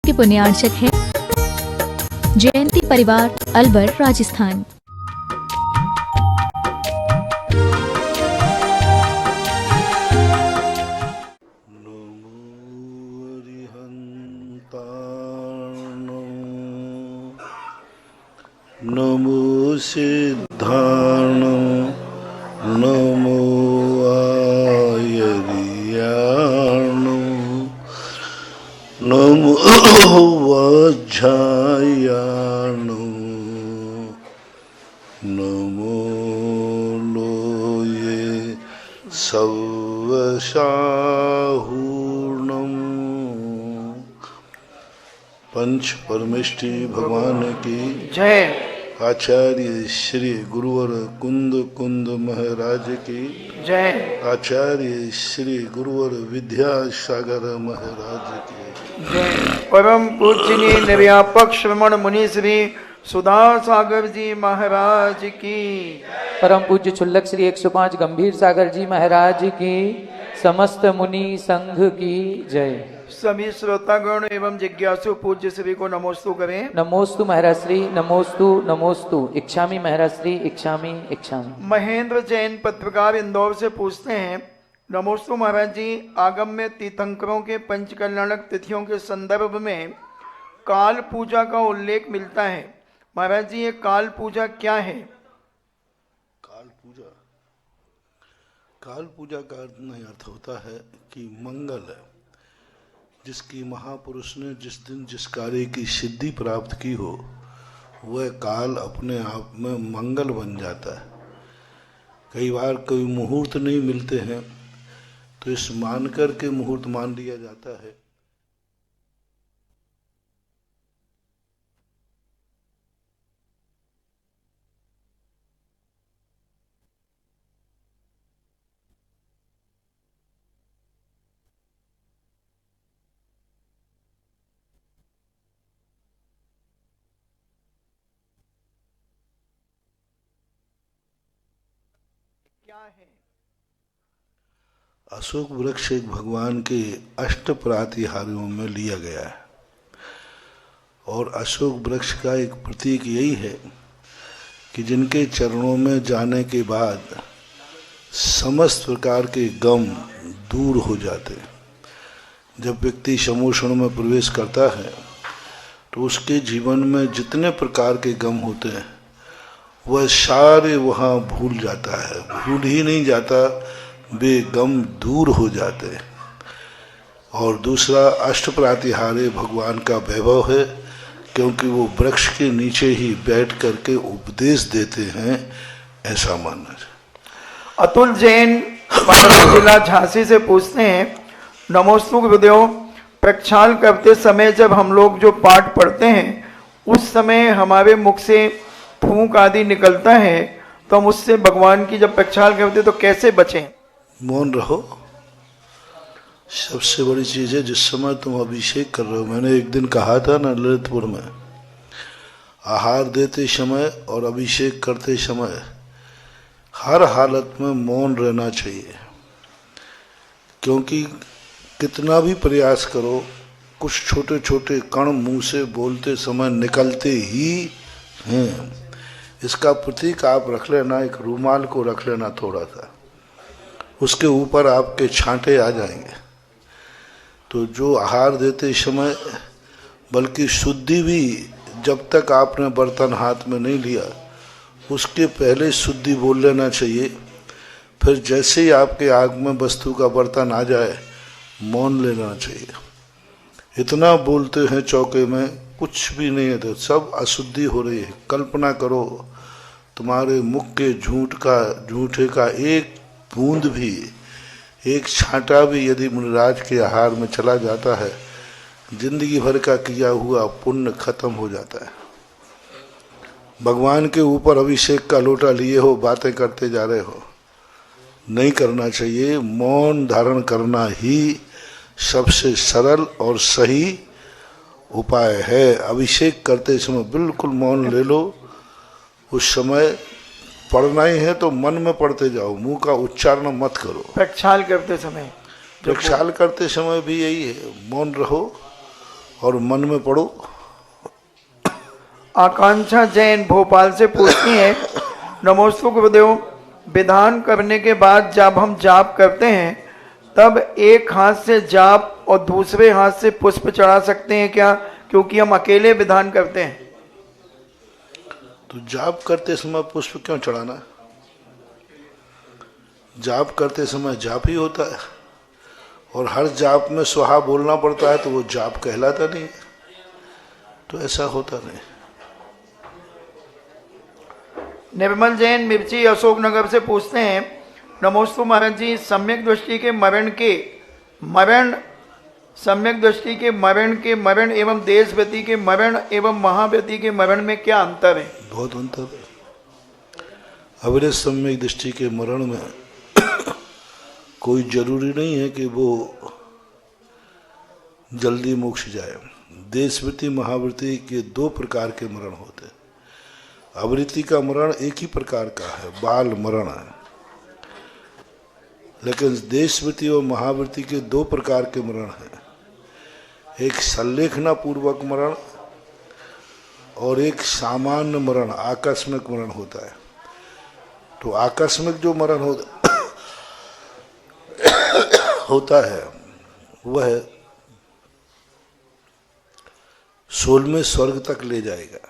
के पुण्यार्चक हैं जयंती परिवार, अलवर, राजस्थान। नमो सिद्धार्णं नमो आयर्याणं नमो वज्रायाणं नमो लोये सवशाहूर्णं। पंच परमेष्टि भगवान की जय। आचार्य श्री गुरुवर कुंद कुंद महाराज की जय। आचार्य श्री गुरुवर विद्यासागर महाराज की जय। परम पूजनीय निर्व्यापक श्रमण मुनि श्री सुधा सागर जी महाराज की। परम पूज्य चुल्लक श्री 105 गंभीर सागर जी महाराज की, समस्त मुनि संघ की जय। सभी श्रोतागण एवं जिज्ञासु पूज्य श्री को नमोस्तु करें। नमोस्तु महाराज श्री, नमोस्तु नमोस्तु। इच्छामी महाराज श्री, इच्छामी इच्छामी। महेंद्र जैन पत्रकार इंदौर से पूछते हैं, नमोस्तु महाराज जी, आगम में तीर्थंकरों के पंचकल्याणक तिथियों के संदर्भ में काल पूजा का उल्लेख मिलता है। महाराज जी, ये काल पूजा क्या है? काल पूजा का अर्थ होता है कि मंगल है, जिसकी महापुरुष ने जिस दिन जिस कार्य की सिद्धि प्राप्त की हो वह काल अपने आप में मंगल बन जाता है। कई बार कोई मुहूर्त नहीं मिलते हैं तो इस मानकर के मुहूर्त मान लिया जाता है। क्या है? अशोक वृक्ष एक भगवान के अष्ट प्रातिहार्यों में लिया गया है और अशोक वृक्ष का एक प्रतीक यही है कि जिनके चरणों में जाने के बाद समस्त प्रकार के गम दूर हो जाते। जब व्यक्ति समोषण में प्रवेश करता है तो उसके जीवन में जितने प्रकार के गम होते हैं वह सारे वहाँ भूल जाता है, भूल ही नहीं जाता, वे गम दूर हो जाते हैं। और दूसरा अष्ट प्रातिहार्य भगवान का वैभव है, क्योंकि वो वृक्ष के नीचे ही बैठ करके उपदेश देते हैं, ऐसा मानना है। अतुल जैन जिला झांसी से पूछते हैं, नमोस्तु गुरुदेव, प्रक्षाल करते समय जब हम लोग जो पाठ पढ़ते हैं उस समय हमारे मुख से फूंक आदि निकलता है, तो हम उससे भगवान की जब प्रक्षाल करते तो कैसे बचें? मौन रहो। सबसे बड़ी चीज है, जिस समय तुम अभिषेक कर रहे हो, मैंने एक दिन कहा था ना ललितपुर में, आहार देते समय और अभिषेक करते समय हर हालत में मौन रहना चाहिए। क्योंकि कितना भी प्रयास करो, कुछ छोटे छोटे कण मुंह से बोलते समय निकलते ही हैं। इसका प्रतीक आप रख लेना, एक रूमाल को रख लेना थोड़ा सा, उसके ऊपर आपके छांटे आ जाएंगे। तो जो आहार देते समय, बल्कि शुद्धि भी जब तक आपने बर्तन हाथ में नहीं लिया उसके पहले शुद्धि बोल लेना चाहिए। फिर जैसे ही आपके आग में वस्तु का बर्तन आ जाए मौन लेना चाहिए। इतना बोलते हैं चौके में, कुछ भी नहीं है तो सब अशुद्धि हो रही है। कल्पना करो, तुम्हारे मुख के झूठे का एक बूंद भी, एक छांटा भी यदि मुनिराज के आहार में चला जाता है, जिंदगी भर का किया हुआ पुण्य खत्म हो जाता है। भगवान के ऊपर अभिषेक का लोटा लिए हो, बातें करते जा रहे हो, नहीं करना चाहिए। मौन धारण करना ही सबसे सरल और सही उपाय है। अभिषेक करते समय बिल्कुल मौन ले लो। उस समय पढ़ना ही है तो मन में पढ़ते जाओ, मुंह का उच्चारण मत करो। प्रक्षाल करते समय भी यही है, मौन रहो और मन में पढ़ो। आकांक्षा जैन भोपाल से पूछती है, नमोस्तु गुरुदेव, विधान करने के बाद जब हम जाप करते हैं तब एक हाथ से जाप और दूसरे हाथ से पुष्प चढ़ा सकते हैं क्या, क्योंकि हम अकेले विधान करते हैं। तो जाप करते समय पुष्प क्यों चढ़ाना है? जाप करते समय जाप ही होता है, और हर जाप में स्वाहा बोलना पड़ता है, तो वो जाप कहलाता नहीं, तो ऐसा होता नहीं। निर्मल जैन मिर्ची अशोकनगर से पूछते हैं, नमोस्तु महाराज जी, सम्यक दृष्टि के मरण एवं देश व्यति के मरण एवं महाव्यति के मरण में क्या अंतर है? बहुत अंतर है। अविरत सम्यक दृष्टि के मरण में कोई जरूरी नहीं है कि वो जल्दी मोक्ष जाए। देशवृत्ति महावृत्ति के दो प्रकार के मरण होते हैं। आवृत्ति का मरण एक ही प्रकार का है, बाल मरण है, लेकिन देशवृत्ति और महावृत्ति के दो प्रकार के मरण हैं। एक संलेखना पूर्वक मरण और एक सामान्य मरण, आकस्मिक मरण होता है। तो आकस्मिक जो मरण होता है वह 16वें स्वर्ग तक ले जाएगा।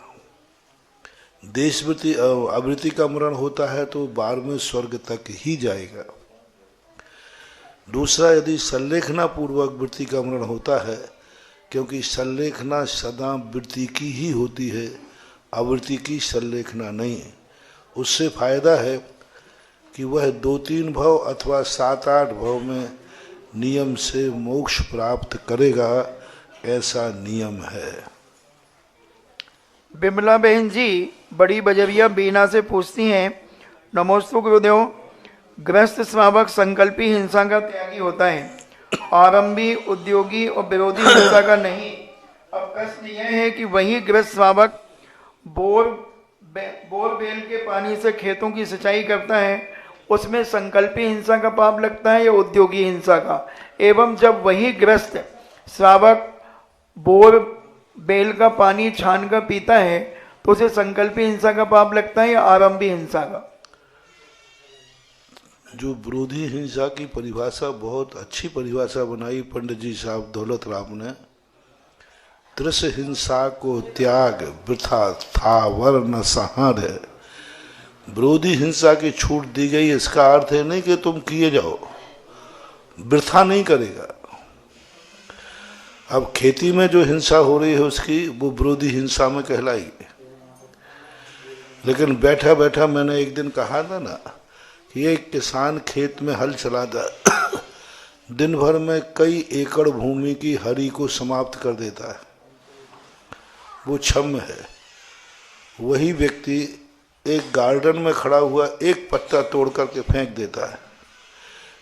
देशवृत्ति आवृत्ति का मरण होता है तो 12वें स्वर्ग तक ही जाएगा। दूसरा, यदि संलेखना पूर्वक वृत्ति का मरण होता है, क्योंकि संलेखना सदा वृत्ति की ही होती है, आवृत्ति की संलेखना नहीं। उससे फायदा है कि वह 2-3 भव अथवा 7-8 भव में नियम से मोक्ष प्राप्त करेगा, ऐसा नियम है। बिमला बहन जी बड़ी बजरिया बीना से पूछती हैं, नमोस्तु गुरुदेव, ग्रस्त श्रावक संकल्पी हिंसा का त्यागी होता है, आरंभी, उद्योगी और विरोधी हिंसा का नहीं। अब प्रश्न यह है कि वही ग्रस्त श्रावक बोरवेल के पानी से खेतों की सिंचाई करता है, उसमें संकल्पी हिंसा का पाप लगता है या उद्योगी हिंसा का? एवं जब वही ग्रस्त श्रावक बोरवेल का पानी छान कर पीता है तो उसे संकल्पी हिंसा का पाप लगता है या आरंभी हिंसा का? जो विरोधी हिंसा की परिभाषा, बहुत अच्छी परिभाषा बनाई पंडित जी साहब दौलत राम ने। दृश्य हिंसा को त्याग वृथा स्थावर न सहार है। विरोधी हिंसा की छूट दी गई, इसका अर्थ है नहीं कि तुम किए जाओ, वृथा नहीं करेगा। अब खेती में जो हिंसा हो रही है उसकी, वो विरोधी हिंसा में कहलाएगी। लेकिन बैठा बैठा मैंने एक दिन कहा था ना कि एक किसान खेत में हल चलाता दिन भर में कई एकड़ भूमि की हरी को समाप्त कर देता है, वो क्षम्य है। वही व्यक्ति एक गार्डन में खड़ा हुआ एक पत्ता तोड़ करके फेंक देता है,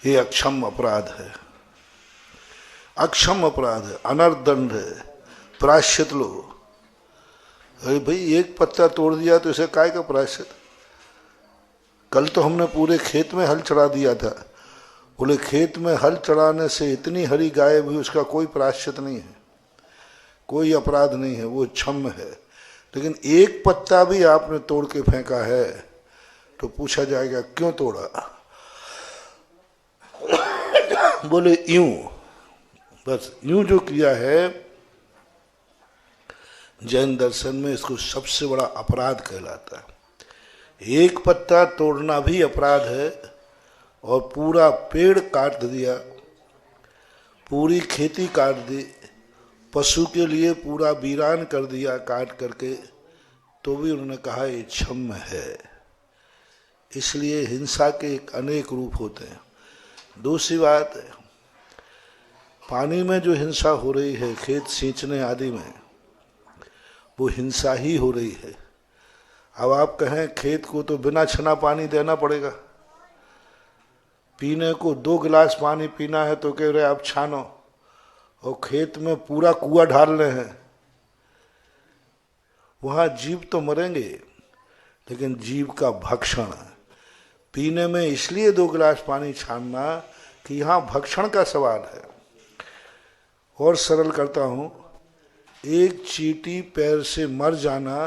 ये अक्षम अपराध है, अक्षम अपराध है, अनर्थ दंड है, प्रायश्चित लो। अरे भाई, एक पत्ता तोड़ दिया तो इसे काय का प्रायश्चित? कल तो हमने पूरे खेत में हल चढ़ा दिया था। बोले खेत में हल चढ़ाने से इतनी हरी गायब हुई, उसका कोई प्रायश्चित नहीं है, कोई अपराध नहीं है, वो क्षम्य है। लेकिन एक पत्ता भी आपने तोड़ के फेंका है तो पूछा जाएगा क्यों तोड़ा? बोले यूं, बस यूं जो किया है, जैन दर्शन में इसको सबसे बड़ा अपराध कहलाता है। एक पत्ता तोड़ना भी अपराध है, और पूरा पेड़ काट दिया, पूरी खेती काट दी, पशु के लिए पूरा वीरान कर दिया काट करके, तो भी उन्होंने कहा ये क्षम्य है। इसलिए हिंसा के अनेक रूप होते हैं। दूसरी बात, पानी में जो हिंसा हो रही है खेत सींचने आदि में, वो हिंसा ही हो रही है। अब आप कहें खेत को तो बिना छना पानी देना पड़ेगा, पीने को 2 गिलास पानी पीना है तो कह रहे आप छानो, और खेत में पूरा कुआं ढाल रहे हैं। वहाँ जीव तो मरेंगे, लेकिन जीव का भक्षण पीने में इसलिए 2 गिलास पानी छानना कि यहाँ भक्षण का सवाल है। और सरल करता हूँ, एक चींटी पैर से मर जाना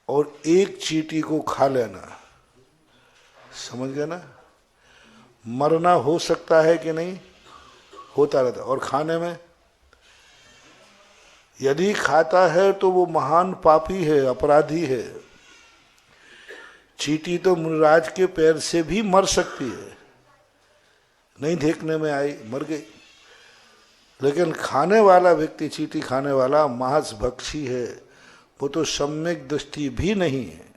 और एक चींटी को खा लेना, समझ गए ना? मरना हो सकता है कि नहीं? होता रहता। और खाने में यदि खाता है तो वो महान पापी है, अपराधी है। चींटी तो मुनिराज के पैर से भी मर सकती है, नहीं देखने में आई, मर गई। लेकिन खाने वाला व्यक्ति, चींटी खाने वाला मांस भक्षी है, वो तो सम्यक दृष्टि भी नहीं है।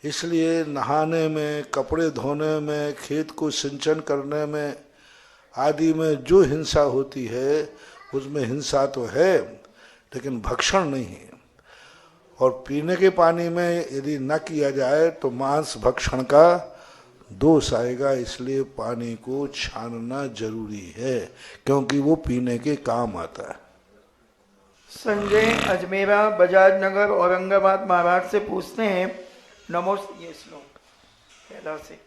इसलिए नहाने में, कपड़े धोने में, खेत को सिंचन करने में आदि में जो हिंसा होती है उसमें हिंसा तो है, लेकिन भक्षण नहीं है। और पीने के पानी में यदि न किया जाए तो मांस भक्षण का दोष आएगा। इसलिए पानी को छानना जरूरी है, क्योंकि वो पीने के काम आता है। संजय अजमेरा बजाज नगर औरंगाबाद महाराज से पूछते हैं, नमोस्ते। ये श्लोक कैलाश से,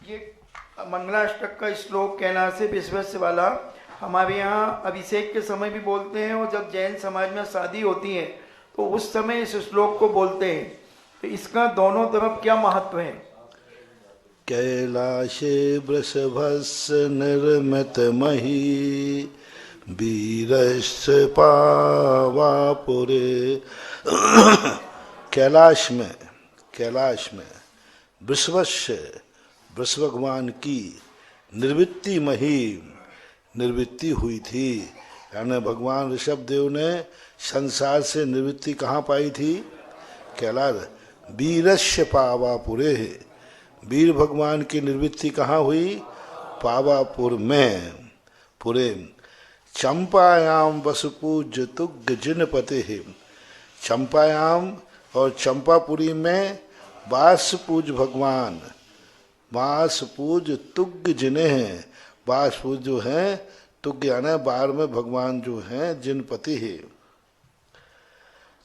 ये मंगलाष्टक का श्लोक कैलाश से विश्वस्य वाला हमारे यहाँ अभिषेक के समय भी बोलते हैं, और जब जैन समाज में शादी होती है तो उस समय इस श्लोक को बोलते हैं। तो इसका दोनों तरफ क्या महत्व है? कैलाशे वृषभस्य निर्मित मही वीरस्य पावापुरे। कैलाश में वृषभस्य, वृषभ भगवान की निर्वृत्ति मही, निर्वृत्ति हुई थी। यानी भगवान ऋषभ देव ने संसार से निवृत्ति कहाँ पाई थी? कैलाश। वीरस्य पावापुरे, वीर भगवान की निवृत्ति कहाँ हुई? पावापुर में, पुरे। चंपायाम वसुपूज्य तुग्ग जिनपते है। चंपायाम और चंपापुरी में वासपूज भगवान, वासपूज तुग्ग जिने हैं। वासपूज जो हैं, तुग्ग यानी बार में भगवान जो हैं जिनपति है।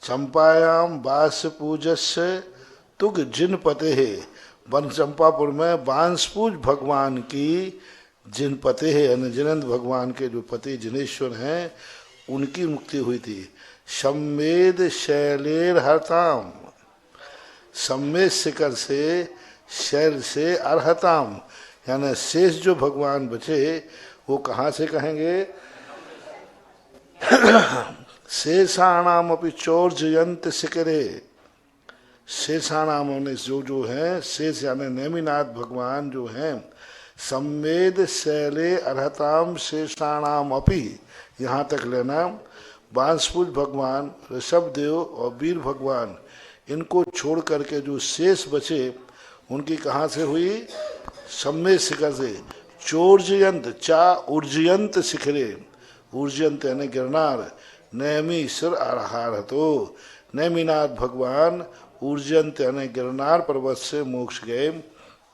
चंपायाम वासपूजस्य तुग जिनपते है। वन चंपापुर में बांसपूज भगवान की जिनपते है, यानी जिनेंद्र भगवान के जो पति जिनेश्वर हैं उनकी मुक्ति हुई थी। सम्मेद शैलेर हरताम, सम्मेद शिखर से, शैल से, अर्हताम यानी शेष जो भगवान बचे वो कहाँ से कहेंगे? शेषाणाम अपि चौर्जयंत शिखरे। शेषाणाम ने जो है, शेष यानी नेमिनाथ भगवान जो हैं, सम्मेद शैले अर्हताम शेषाणाम अपि, यहाँ तक लेना। बांसपुज भगवान, ऋषभ देव और वीर भगवान, इनको छोड़ करके जो शेष बचे उनकी कहाँ से हुई? सम्मेद शिखर से। चोर्जयंत, चा ऊर्जयंत शिखरे, ऊर्जयंत यानी गिरनार, नैमी सिर आहार। तो नैमिनाथ भगवान ऊर्जयंत यानी गिरनार पर्वत से मोक्ष गए,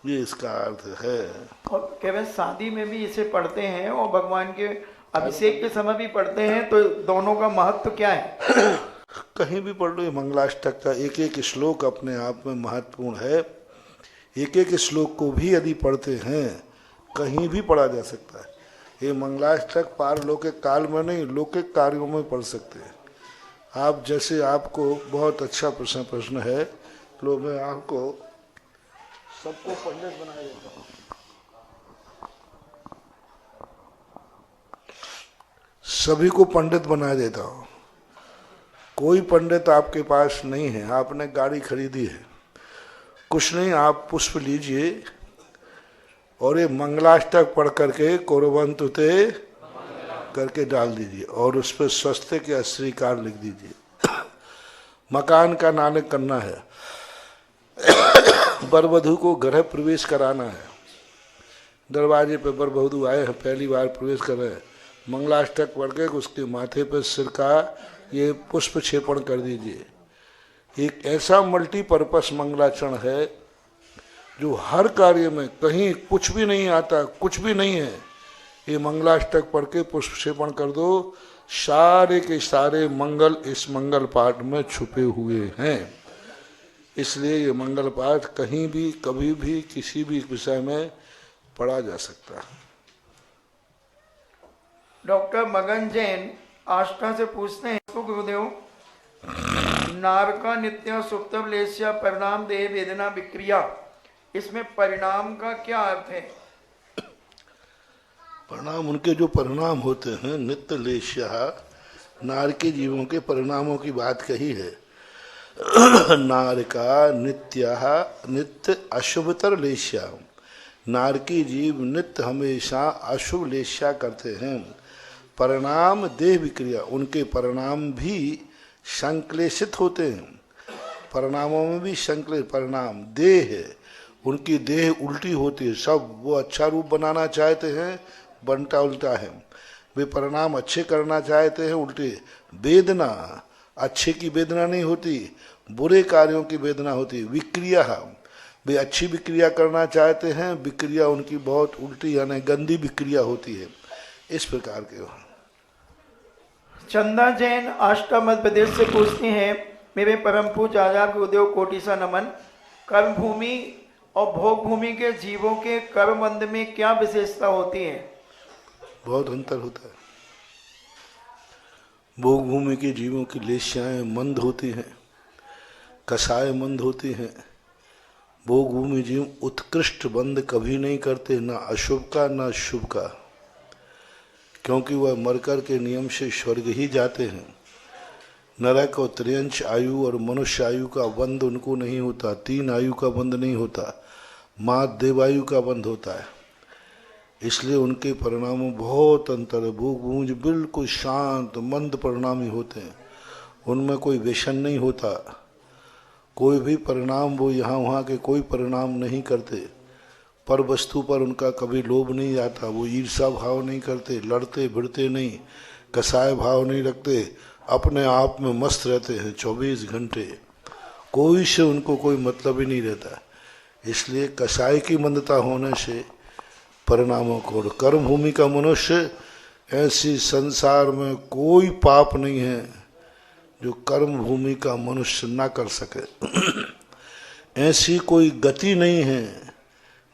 ये इसका अर्थ है। और केवल शादी में भी इसे पढ़ते हैं और भगवान के अभिषेक के समय भी पढ़ते हैं, तो दोनों का महत्व क्या है? कहीं भी पढ़ लो, मंगलाष्टक का एक एक श्लोक अपने आप में महत्वपूर्ण है। एक एक श्लोक को भी यदि पढ़ते हैं, कहीं भी पढ़ा जा सकता है। ये मंगलाष्टक पारलौकिक काल में नहीं, लौकिक कार्यों में पढ़ सकते हैं आप। जैसे आपको बहुत अच्छा प्रश्न है, लो मैं आपको सबको पंडित बना देता हूँ। सभी को पंडित बना देता हूँ। कोई पंडित आपके पास नहीं है, आपने गाड़ी खरीदी है, कुछ नहीं, आप पुष्प लीजिए और ये मंगलाष्टक पढ़ करके कौरवंतु ते करके डाल दीजिए और उस पर स्वस्तिक या श्रीकार लिख दीजिए। मकान का नानक करना है, वर वधू को गृह प्रवेश कराना है, दरवाजे पे वर वधू आए हैं, पहली बार प्रवेश कर रहे हैं, मंगलाष्टक पढ़ के उसके माथे पर सिर का ये पुष्प क्षेपण कर दीजिए। एक ऐसा मल्टीपर्पस मंगलाचरण है जो हर कार्य में, कहीं कुछ भी नहीं आता, कुछ भी नहीं है, ये मंगलाष्टक पढ़ के पुष्प क्षेपण कर दो, सारे के सारे मंगल इस मंगल पाठ में छुपे हुए हैं। इसलिए ये मंगल पाठ कहीं भी, कभी भी, किसी भी विषय में पढ़ा जा सकता है। डॉक्टर मगन जैन आष्टा से पूछते हैं तो गुरुदेव, नारका नित्य सुप्तम लेस्या परिणाम देह वेदना विक्रिया, इसमें परिणाम का क्या अर्थ है? परिणाम उनके जो परिणाम होते हैं, नित्य लेश्या, नारकी जीवों के परिणामों की बात कही है। नारका नित्य अशुभतर लेश्या, नारकी जीव नित्य हमेशा अशुभ लेश्या करते हैं। परिणाम देह विक्रिया, उनके परिणाम भी संक्लेशित होते हैं। परिणामों में भी संक्लेश, परिणाम देह है, उनकी देह उल्टी होती है। सब वो अच्छा रूप बनाना चाहते हैं, बनता उल्टा है। वे परिणाम अच्छे करना चाहते हैं, उल्टे। वेदना, अच्छे की वेदना नहीं होती, बुरे कार्यों की वेदना होती है। विक्रिया, वे अच्छी विक्रिया करना चाहते हैं, विक्रिया उनकी बहुत उल्टी यानी गंदी विक्रिया होती है। इस प्रकार के। चंदा जैन आष्टा मध्य प्रदेश से पूछती हैं, मेरे परम पूज्य आचार्य गुरुदेव कोटि सा नमन। कर्म भूमि और भोग भूमि के जीवों के कर्मबंध में क्या विशेषता होती है? बहुत अंतर होता है। भोग भूमि के जीवों की लेश्याएं मंद होती हैं, कसाय मंद होती हैं। भोग भूमि जीव उत्कृष्ट बंध कभी नहीं करते, ना अशुभ का ना शुभ का, क्योंकि वह मरकर के नियम से स्वर्ग ही जाते हैं। नरक और त्रियंश आयु और मनुष्य आयु का बंध उनको नहीं होता, 3 आयु का बंध नहीं होता, मात देवायु का बंध होता है। इसलिए उनके परिणामों बहुत अंतर है। भोग भूमि बिल्कुल शांत मंद परिणामी होते हैं, उनमें कोई व्यसन नहीं होता। कोई भी परिणाम वो यहाँ वहाँ के कोई परिणाम नहीं करते। पर वस्तु पर उनका कभी लोभ नहीं आता, वो ईर्षा भाव नहीं करते, लड़ते भिड़ते नहीं, कसाय भाव नहीं रखते, अपने आप में मस्त रहते हैं 24 घंटे। कोई से उनको कोई मतलब ही नहीं रहता। इसलिए कसाय की मंदता होने से परिणामों को। कर्म भूमि का मनुष्य, ऐसी संसार में कोई पाप नहीं है जो कर्म भूमि का मनुष्य ना कर सके। ऐसी कोई गति नहीं है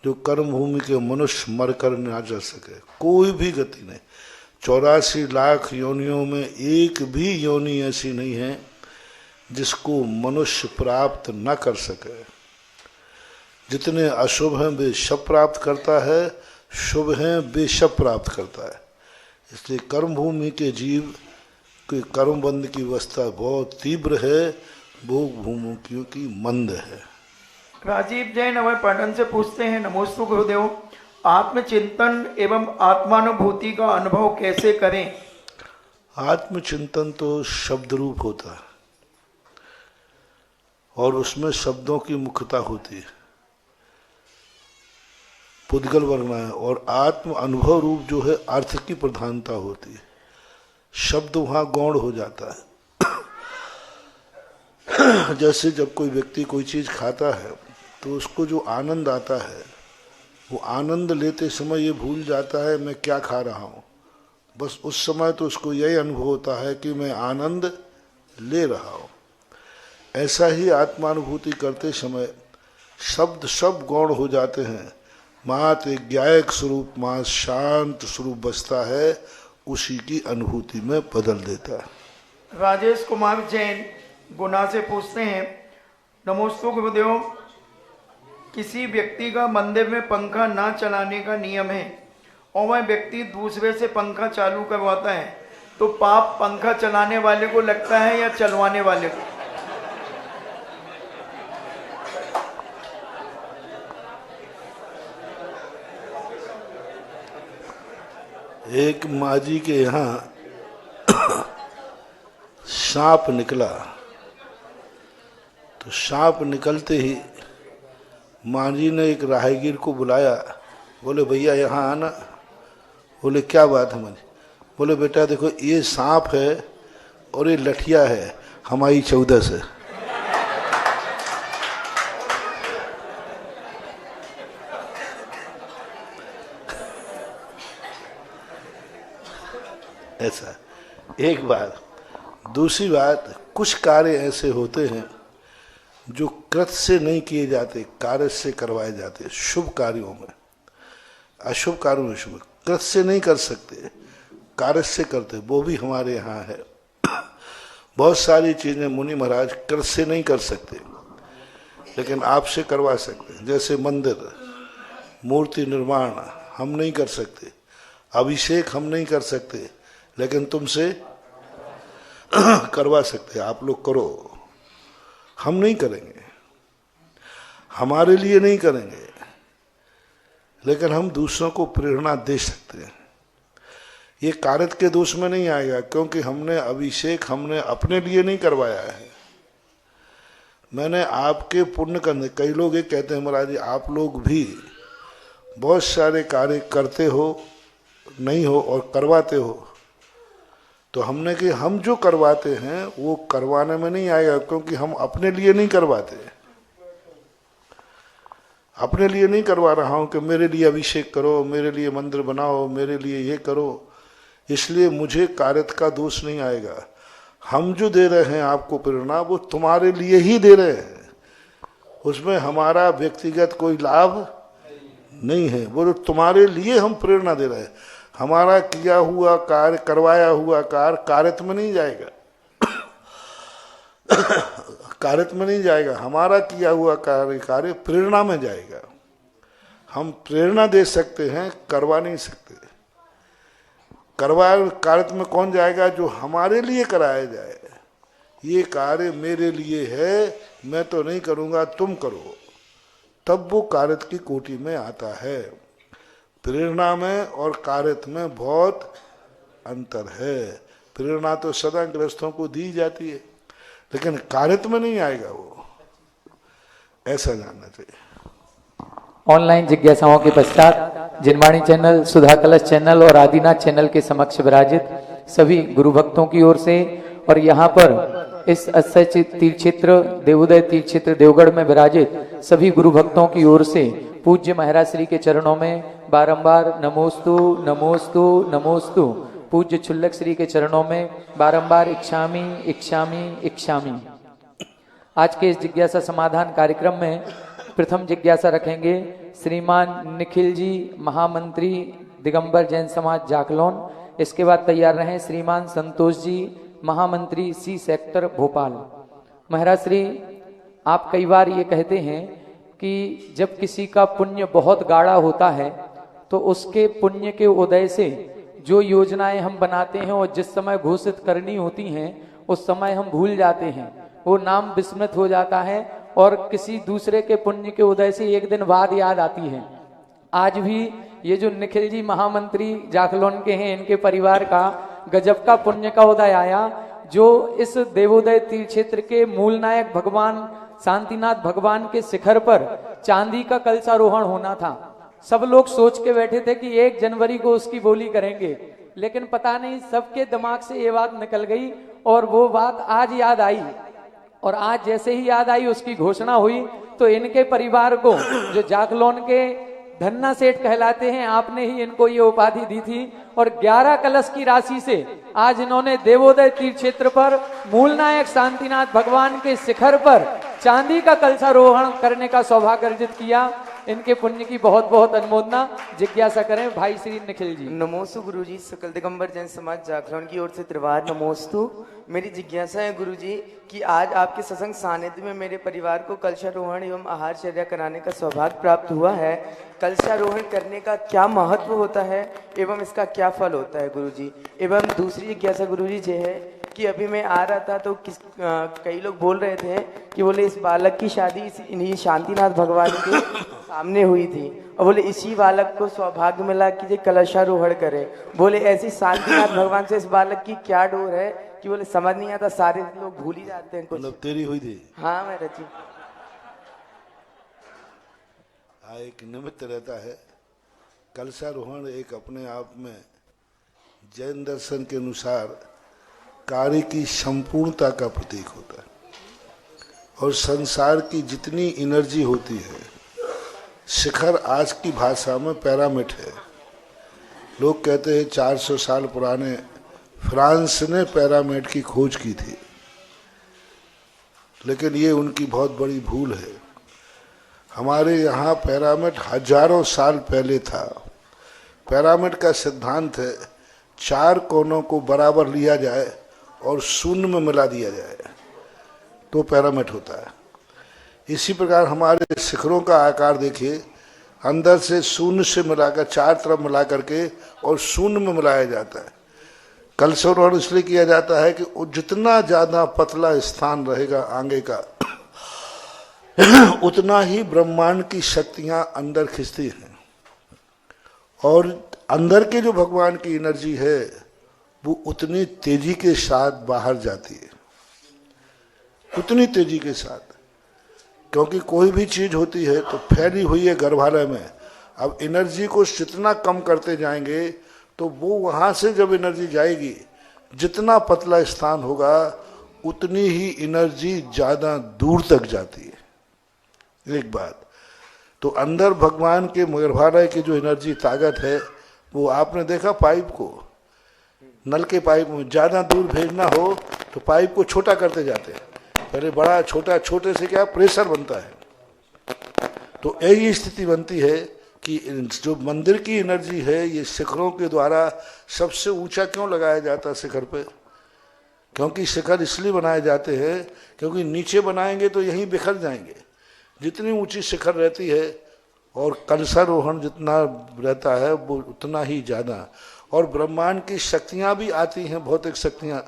जो कर्म भूमि के मनुष्य मर कर ना जा सके, कोई भी गति नहीं। 84 लाख योनियों में एक भी योनि ऐसी नहीं है जिसको मनुष्य प्राप्त न कर सके। जितने अशुभ हैं वे शब प्राप्त करता है, शुभ हैं वे शब प्राप्त करता है। इसलिए कर्म भूमि के जीव के कर्मबंध की अवस्था बहुत तीव्र है, भोग भूमि की मंद है। राजीव जैन अभय पाटन से पूछते हैं, नमोस्तु गुरुदेव, आत्मचिंतन एवं आत्मानुभूति का अनुभव कैसे करें? आत्मचिंतन तो शब्द रूप होता है और उसमें शब्दों की मुख्यता होती है, पुद्गल वर्णा है। और आत्म अनुभव रूप जो है अर्थ की प्रधानता होती है, शब्द वहाँ गौण हो जाता है। जैसे जब कोई व्यक्ति कोई चीज खाता है तो उसको जो आनंद आता है, वो आनंद लेते समय ये भूल जाता है मैं क्या खा रहा हूँ। बस उस समय तो उसको यही अनुभव होता है कि मैं आनंद ले रहा हूँ। ऐसा ही आत्मानुभूति करते समय शब्द सब गौण हो जाते हैं, मात्र एक ज्ञायक स्वरूप, मात्र शांत स्वरूप बसता है, उसी की अनुभूति में बदल देता है। राजेश कुमार जैन गुना से पूछते हैं, नमोस्तु गुरुदेव, किसी व्यक्ति का मंदिर में पंखा ना चलाने का नियम है और वह व्यक्ति दूसरे से पंखा चालू करवाता है, तो पाप पंखा चलाने वाले को लगता है या चलवाने वाले को? एक माजी के यहाँ सांप निकला, तो सांप निकलते ही मांझी ने एक राहगीर को बुलाया, बोले भैया यहाँ आना। बोले क्या बात है मांझी? बोले बेटा देखो ये सांप है और ये लठिया है हमारी 14 से। ऐसा एक बात। दूसरी बात, कुछ कार्य ऐसे होते हैं जो कृत से नहीं किए जाते, कार्य से करवाए जाते। शुभ कार्यों में, अशुभ कार्यों में शुभ, कृत से नहीं कर सकते, कार्य से करते, वो भी हमारे यहाँ है। बहुत सारी चीजें मुनि महाराज कर से नहीं कर सकते, लेकिन आपसे करवा सकते हैं। जैसे मंदिर, मूर्ति निर्माण हम नहीं कर सकते, अभिषेक हम नहीं कर सकते, लेकिन तुमसे करवा सकते। आप लोग करो, हम नहीं करेंगे, हमारे लिए नहीं करेंगे, लेकिन हम दूसरों को प्रेरणा दे सकते हैं। ये कारत के दोष में नहीं आएगा, क्योंकि हमने अभिषेक हमने अपने लिए नहीं करवाया है, मैंने आपके पुण्य करने। कई लोग ये कहते हैं महाराज जी आप लोग भी बहुत सारे कार्य करते हो नहीं हो और करवाते हो, तो हमने कि हम जो करवाते हैं वो करवाने में नहीं आएगा, क्योंकि हम अपने लिए नहीं करवाते। अपने लिए नहीं करवा रहा हूं कि मेरे लिए अभिषेक करो, मेरे लिए मंदिर बनाओ, मेरे लिए ये करो, इसलिए मुझे कार्यत का दोष नहीं आएगा। हम जो दे रहे हैं आपको प्रेरणा, वो तुम्हारे लिए ही दे रहे हैं, उसमें हमारा व्यक्तिगत कोई लाभ नहीं है, वो तो तुम्हारे लिए हम प्रेरणा दे रहे हैं। हमारा किया हुआ कार्य, करवाया हुआ कार्य कार्यत में नहीं जाएगा, कार्यत में नहीं जाएगा, हमारा किया हुआ कार्य प्रेरणा में जाएगा। हम प्रेरणा दे सकते हैं, करवा नहीं सकते। करवा कार्यत में कौन जाएगा? जो हमारे लिए कराया जाए। ये कार्य मेरे लिए है, मैं तो नहीं करूँगा, तुम करो, तब वो कार्यत की कोटि में आता है। प्रेरणा में और कार्यत में बहुत अंतर है। प्रेरणा तो सदा गृहस्थों को दी जाती है, लेकिन कार्यत में नहीं आएगा वो, ऐसा जानना चाहिए। ऑनलाइन जिज्ञासाओं के पश्चात जिनवाणी चैनल, सुधा कलश चैनल और आदिनाथ चैनल के समक्ष विराजित सभी गुरु भक्तों की ओर से और यहाँ पर इस अक्षय तीर्थ क्षेत्र देवोदय तीर्थ क्षेत्र देवगढ़ में विराजित सभी गुरु भक्तों की ओर से पूज्य महाराज श्री के चरणों में बारंबार नमोस्तु नमोस्तु नमोस्तु। पूज्य छुल्लक श्री के चरणों में बारंबार इच्छामी इच्छामी इच्छामी। आज के इस जिज्ञासा समाधान कार्यक्रम में प्रथम जिज्ञासा रखेंगे श्रीमान निखिल जी, महामंत्री दिगंबर जैन समाज जाखलौन। इसके बाद तैयार रहें श्रीमान संतोष जी, महामंत्री सी सेक्टर भोपाल। महाराज श्री, आप कई बार ये कहते हैं कि जब किसी का पुण्य बहुत गाढ़ा होता है तो उसके पुण्य के उदय से जो योजनाएं हम बनाते हैं और जिस समय घोषित करनी होती हैं उस समय हम भूल जाते हैं, वो नाम विस्मृत हो जाता है और किसी दूसरे के पुण्य के उदय से एक दिन बाद याद आती है। आज भी ये जो निखिल जी महामंत्री जाखलौन के हैं, इनके परिवार का गजब का पुण्य का उदय आया, जो इस देवोदय तीर्थ क्षेत्र के मूल नायक भगवान शांतिनाथ भगवान के शिखर पर चांदी का कलशारोहण होना था। सब लोग सोच के बैठे थे कि 1 जनवरी को उसकी बोली करेंगे, लेकिन पता नहीं सबके दिमाग से ये बात निकल गई और वो बात आज याद आई। और आज जैसे ही याद आई उसकी घोषणा हुई तो इनके परिवार को, जो जाखलौन के धन्ना सेठ कहलाते हैं, आपने ही इनको ये उपाधि दी थी और 11 कलश की राशि से आज इन्होंने देवोदय तीर्थ क्षेत्र पर मूल नायक शांतिनाथ भगवान के शिखर पर चांदी का कलशारोहण करने का सौभाग्य अर्जित किया। इनके पुण्य की बहुत बहुत अनुमोदना। जिज्ञासा करें भाई श्री निखिल जी। नमोस्तु गुरुजी, सकल दिगंबर जैन समाज जाखलौन की ओर से त्रिवार नमोस्तु। मेरी जिज्ञासा है गुरुजी कि आज आपके सत्संग सानिध्य में मेरे परिवार को कलशारोहण एवं आहारचर्या कराने का सौभाग्य प्राप्त हुआ है। कलशारोहण करने का क्या महत्व होता है एवं इसका क्या फल होता है गुरुजी? एवं दूसरी जिज्ञासा गुरुजी ये है कि अभी मैं आ रहा था तो कई लोग बोल रहे थे कि बोले इस बालक की शादी इन्हीं शांतिनाथ भगवान के सामने हुई थी और बोले इसी बालक को सौभाग्य मिला कि ये कलशारोहण करे। बोले ऐसी शांतिनाथ भगवान से इस बालक की क्या डोर है कि बोले समझ नहीं आता, सारे लोग भूल ही जाते हैं कुछ। मतलब तेरी हुई थी? हाँ मैं रची। एक निमित्त रहता है। कलशारोहण एक अपने आप में जैन दर्शन के अनुसार कार्य की संपूर्णता का प्रतीक होता है और संसार की जितनी एनर्जी होती है, शिखर आज की भाषा में पिरामिड है। लोग कहते हैं 400 साल पुराने फ्रांस ने पिरामिड की खोज की थी, लेकिन ये उनकी बहुत बड़ी भूल है। हमारे यहाँ पिरामिड हजारों साल पहले था। पिरामिड का सिद्धांत है चार कोनों को बराबर लिया जाए और शून्य में मिला दिया जाए तो पिरामिड होता है। इसी प्रकार हमारे शिखरों का आकार देखिए, अंदर से शून्य से मिलाकर चार तरफ मिला करके और शून्य में मिलाया जाता है। कलशारोहण इसलिए किया जाता है कि जितना ज्यादा पतला स्थान रहेगा आगे का उतना ही ब्रह्मांड की शक्तियां अंदर खिंचती हैं और अंदर के जो भगवान की एनर्जी है वो उतनी तेजी के साथ बाहर जाती है, उतनी तेजी के साथ। क्योंकि कोई भी चीज होती है तो फैली हुई है गर्भालय में, अब एनर्जी को जितना कम करते जाएंगे तो वो वहां से जब एनर्जी जाएगी, जितना पतला स्थान होगा उतनी ही एनर्जी ज्यादा दूर तक जाती है। एक बात तो अंदर भगवान के गर्भालय की जो एनर्जी ताकत है वो आपने देखा पाइप को, नल के पाइप में ज्यादा दूर भेजना हो तो पाइप को छोटा करते जाते हैं, पहले बड़ा छोटा, छोटे से क्या प्रेशर बनता है। तो यही स्थिति बनती है कि जो मंदिर की एनर्जी है ये शिखरों के द्वारा सबसे ऊंचा क्यों लगाया जाता है शिखर पे, क्योंकि शिखर इसलिए बनाए जाते हैं क्योंकि नीचे बनाएंगे तो यहीं बिखर जाएंगे। जितनी ऊंची शिखर रहती है और कलशारोहण जितना रहता है वो उतना ही ज्यादा, और ब्रह्मांड की शक्तियां भी आती हैं, भौतिक शक्तियां,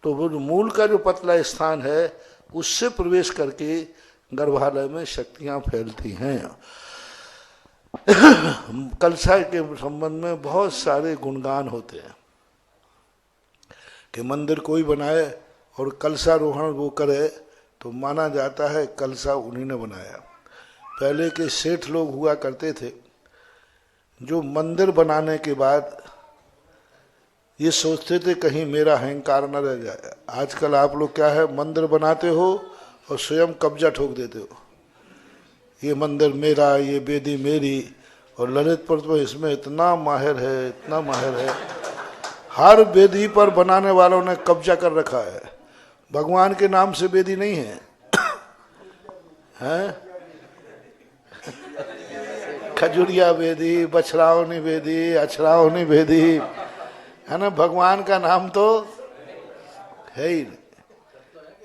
तो वो मूल का जो पतला स्थान है उससे प्रवेश करके गर्भालय में शक्तियां फैलती हैं। कलशा के संबंध में बहुत सारे गुणगान होते हैं कि मंदिर कोई बनाए और कलशारोहण वो करे तो माना जाता है कलशा उन्हीं ने बनाया। पहले के सेठ लोग हुआ करते थे जो मंदिर बनाने के बाद ये सोचते थे कहीं मेरा अहंकार न रह जाए। आजकल आप लोग क्या है, मंदिर बनाते हो और स्वयं कब्जा ठोक देते हो, ये मंदिर मेरा, ये वेदी मेरी, और ललितपुर तो इसमें इतना माहिर है, इतना माहिर है, हर वेदी पर बनाने वालों ने कब्जा कर रखा है। भगवान के नाम से वेदी नहीं है, हैं? खजुरिया वेदी, बछरावनी वेदी, अछरावनी वेदी, है ना, भगवान का नाम तो है ही नहीं।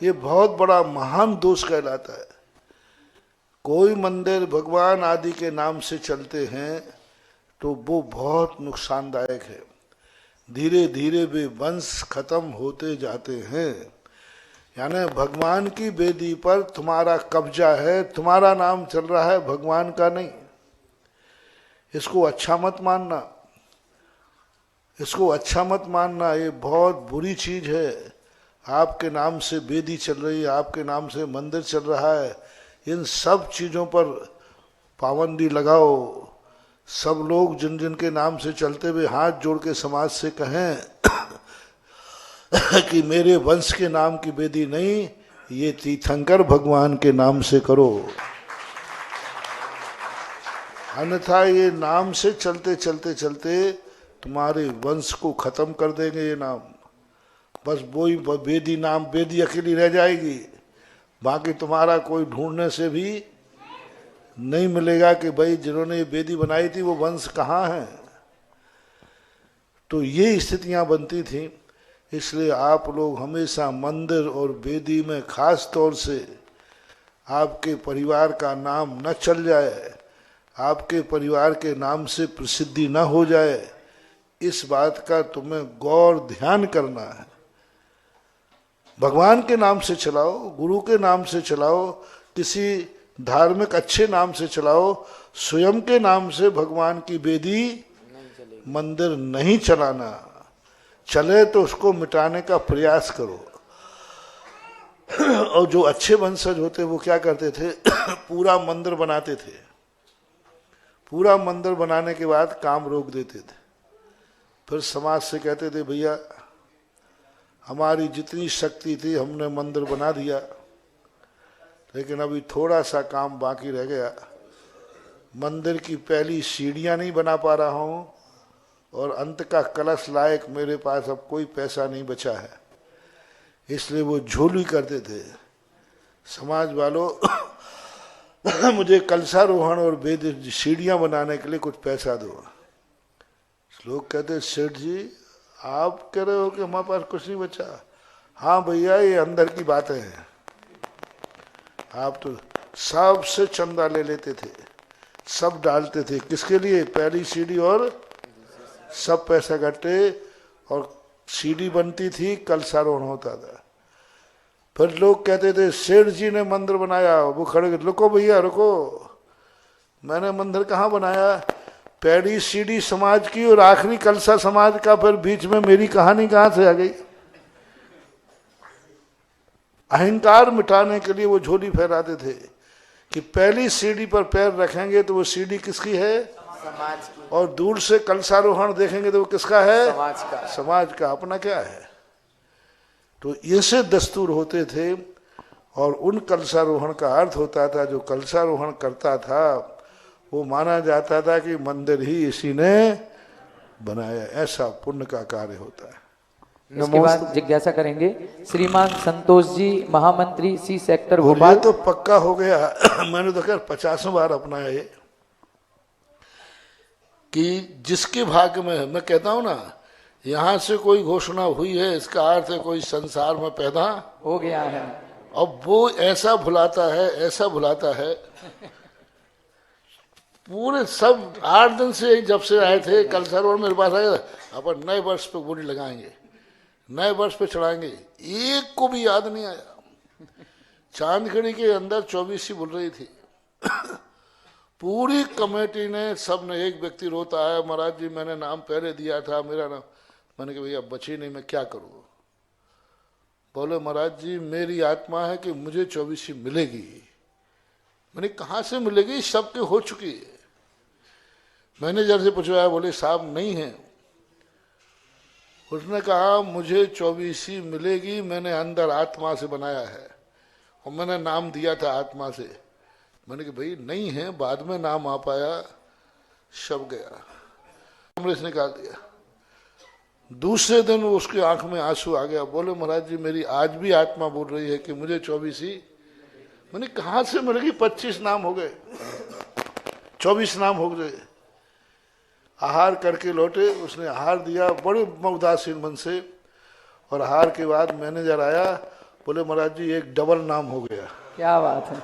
ये बहुत बड़ा महान दोष कहलाता है। कोई मंदिर भगवान आदि के नाम से चलते हैं तो वो बहुत नुकसानदायक है, धीरे धीरे वे वंश खत्म होते जाते हैं। यानी भगवान की वेदी पर तुम्हारा कब्जा है, तुम्हारा नाम चल रहा है, भगवान का नहीं। इसको अच्छा मत मानना, इसको अच्छा मत मानना, ये बहुत बुरी चीज है। आपके नाम से वेदी चल रही है, आपके नाम से मंदिर चल रहा है, इन सब चीजों पर पाबंदी लगाओ। सब लोग जिन जिन के नाम से चलते हुए हाथ जोड़ के समाज से कहें कि मेरे वंश के नाम की वेदी नहीं, ये तीर्थंकर भगवान के नाम से करो, अन्यथा ये नाम से चलते चलते चलते तुम्हारे वंश को खत्म कर देंगे ये नाम। बस वही वेदी नाम, वेदी अकेली रह जाएगी, बाकी तुम्हारा कोई ढूंढने से भी नहीं मिलेगा कि भाई जिन्होंने ये वेदी बनाई थी वो वंश कहाँ है। तो ये स्थितियां बनती थी। इसलिए आप लोग हमेशा मंदिर और वेदी में खास तौर से आपके परिवार का नाम न चल जाए, आपके परिवार के नाम से प्रसिद्धि न हो जाए, इस बात का तुम्हें गौर ध्यान करना है। भगवान के नाम से चलाओ, गुरु के नाम से चलाओ, किसी धार्मिक अच्छे नाम से चलाओ, स्वयं के नाम से भगवान की वेदी मंदिर नहीं चलाना। चले तो उसको मिटाने का प्रयास करो। और जो अच्छे वंशज होते वो क्या करते थे, पूरा मंदिर बनाते थे, पूरा मंदिर बनाने के बाद काम रोक देते थे। फिर समाज से कहते थे भैया हमारी जितनी शक्ति थी हमने मंदिर बना दिया, लेकिन अभी थोड़ा सा काम बाकी रह गया, मंदिर की पहली सीढ़ियां नहीं बना पा रहा हूँ और अंत का कलश लायक मेरे पास अब कोई पैसा नहीं बचा है। इसलिए वो झोली करते थे समाज वालों मुझे कलशारोहण और वेद सीढ़ियां बनाने के लिए कुछ पैसा दो। लोग कहते सेठ जी आप कह रहे हो कि हमारे पास कुछ नहीं बचा। हाँ भैया, ये अंदर की बातें हैं। आप तो सबसे चंदा ले लेते थे, सब डालते थे। किसके लिए? पहली सीढ़ी, और सब पैसा इकट्ठे, और सीढ़ी बनती थी, कलशारोहण होता था। फिर लोग कहते थे सेठ जी ने मंदिर बनाया। वो खड़े, रुको भैया रुको, मैंने मंदिर कहाँ बनाया? पहली सीढ़ी समाज की और आखिरी कलशा समाज का, फिर बीच में मेरी कहानी कहाँ से आ गई? अहंकार मिटाने के लिए वो झोली फहराते थे कि पहली सीढ़ी पर पैर रखेंगे तो वो सीढ़ी किसकी है? समाज की। और दूर से कलशारोहण देखेंगे तो वो किसका है? समाज का। समाज का। अपना क्या है? तो ऐसे दस्तूर होते थे। और उन कलशारोहण का अर्थ होता था, जो कलशारोहण करता था वो माना जाता था कि मंदिर ही इसी ने बनाया। ऐसा पुण्य का कार्य होता है। इसके बाद जिज्ञासा करेंगे श्रीमान संतोष जी, महामंत्री सी सेक्टर और भोपाल। ये तो पक्का हो गया मैंने तो खैर 50 बार अपनाया ये, कि जिसके भाग्य में है। मैं कहता हूं ना, यहां से कोई घोषणा हुई है, इसका अर्थ है कोई संसार में पैदा हो गया है। अब वो ऐसा भुलाता है, ऐसा भुलाता है। पूरे सब 8 दिन से जब से आए थे, कल सरोवर मेरे पास आए, अपन नए वर्ष पे बोली लगाएंगे, नए वर्ष पे चढ़ाएंगे। एक को भी याद नहीं आया। चांदखड़ी के अंदर 24 ही बोल रही थी। पूरी कमेटी ने, सब ने, एक व्यक्ति रोता है, महाराज जी मैंने नाम पहले दिया था, मेरा नाम। मैंने कहा भैया बची नहीं, मैं क्या करूँ? बोले महाराज जी मेरी आत्मा है कि मुझे 24 मिलेगी। मैंने कहाँ से मिलेगी? सबके हो चुकी है। मैनेजर से पूछवाया, बोले साहब नहीं है। उसने कहा मुझे 24 मिलेगी, मैंने अंदर आत्मा से बनाया है और मैंने नाम दिया था आत्मा से। मैंने कहा भाई नहीं है, बाद में नाम आ पाया, शब गया, कमरे से निकाल दिया। दूसरे दिन उसकी आंख में आंसू आ गया। बोले महाराज जी मेरी आज भी आत्मा बोल रही है कि मुझे 24। मैंने कहाँ से मिलेगी? 25 नाम हो गए, 24 नाम हो गए। आहार करके लौटे, उसने आहार दिया बड़े उदासीन मन से, और आहार के बाद मैनेजर आया, बोले महाराज जी एक डबल नाम हो गया। क्या बात है।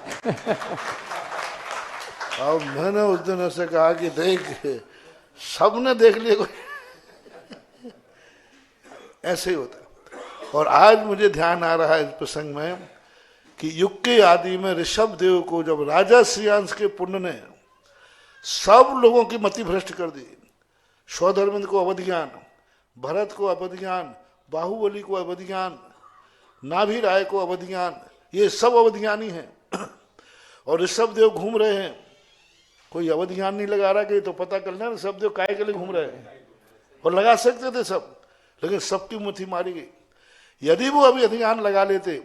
अब मैंने उस दिन ऐसे कहा कि देख, सबने देख लिया, कोई ऐसे ही होता। और आज मुझे ध्यान आ रहा है इस प्रसंग में कि युग के आदि में ऋषभ देव को जब राजा श्रेयांश के पुण्य ने सब लोगों की मति भ्रष्ट कर दी, स्वधर्मिंद को अवध ज्ञान, भरत को अवध ज्ञान, बाहुबली को अवध ज्ञान, नाभि राय को अवध ज्ञान, ये सब अवध ज्ञानी हैं। और ऋषभ देव घूम रहे हैं, कोई अवध ज्ञान नहीं लगा रहा कि तो पता कर लेना ऋषभ देव काय के लिए घूम रहे हैं। और लगा सकते थे सब, लेकिन सबकी मुट्ठी मारी गई। यदि वो अभी अधिज्ञान लगा लेते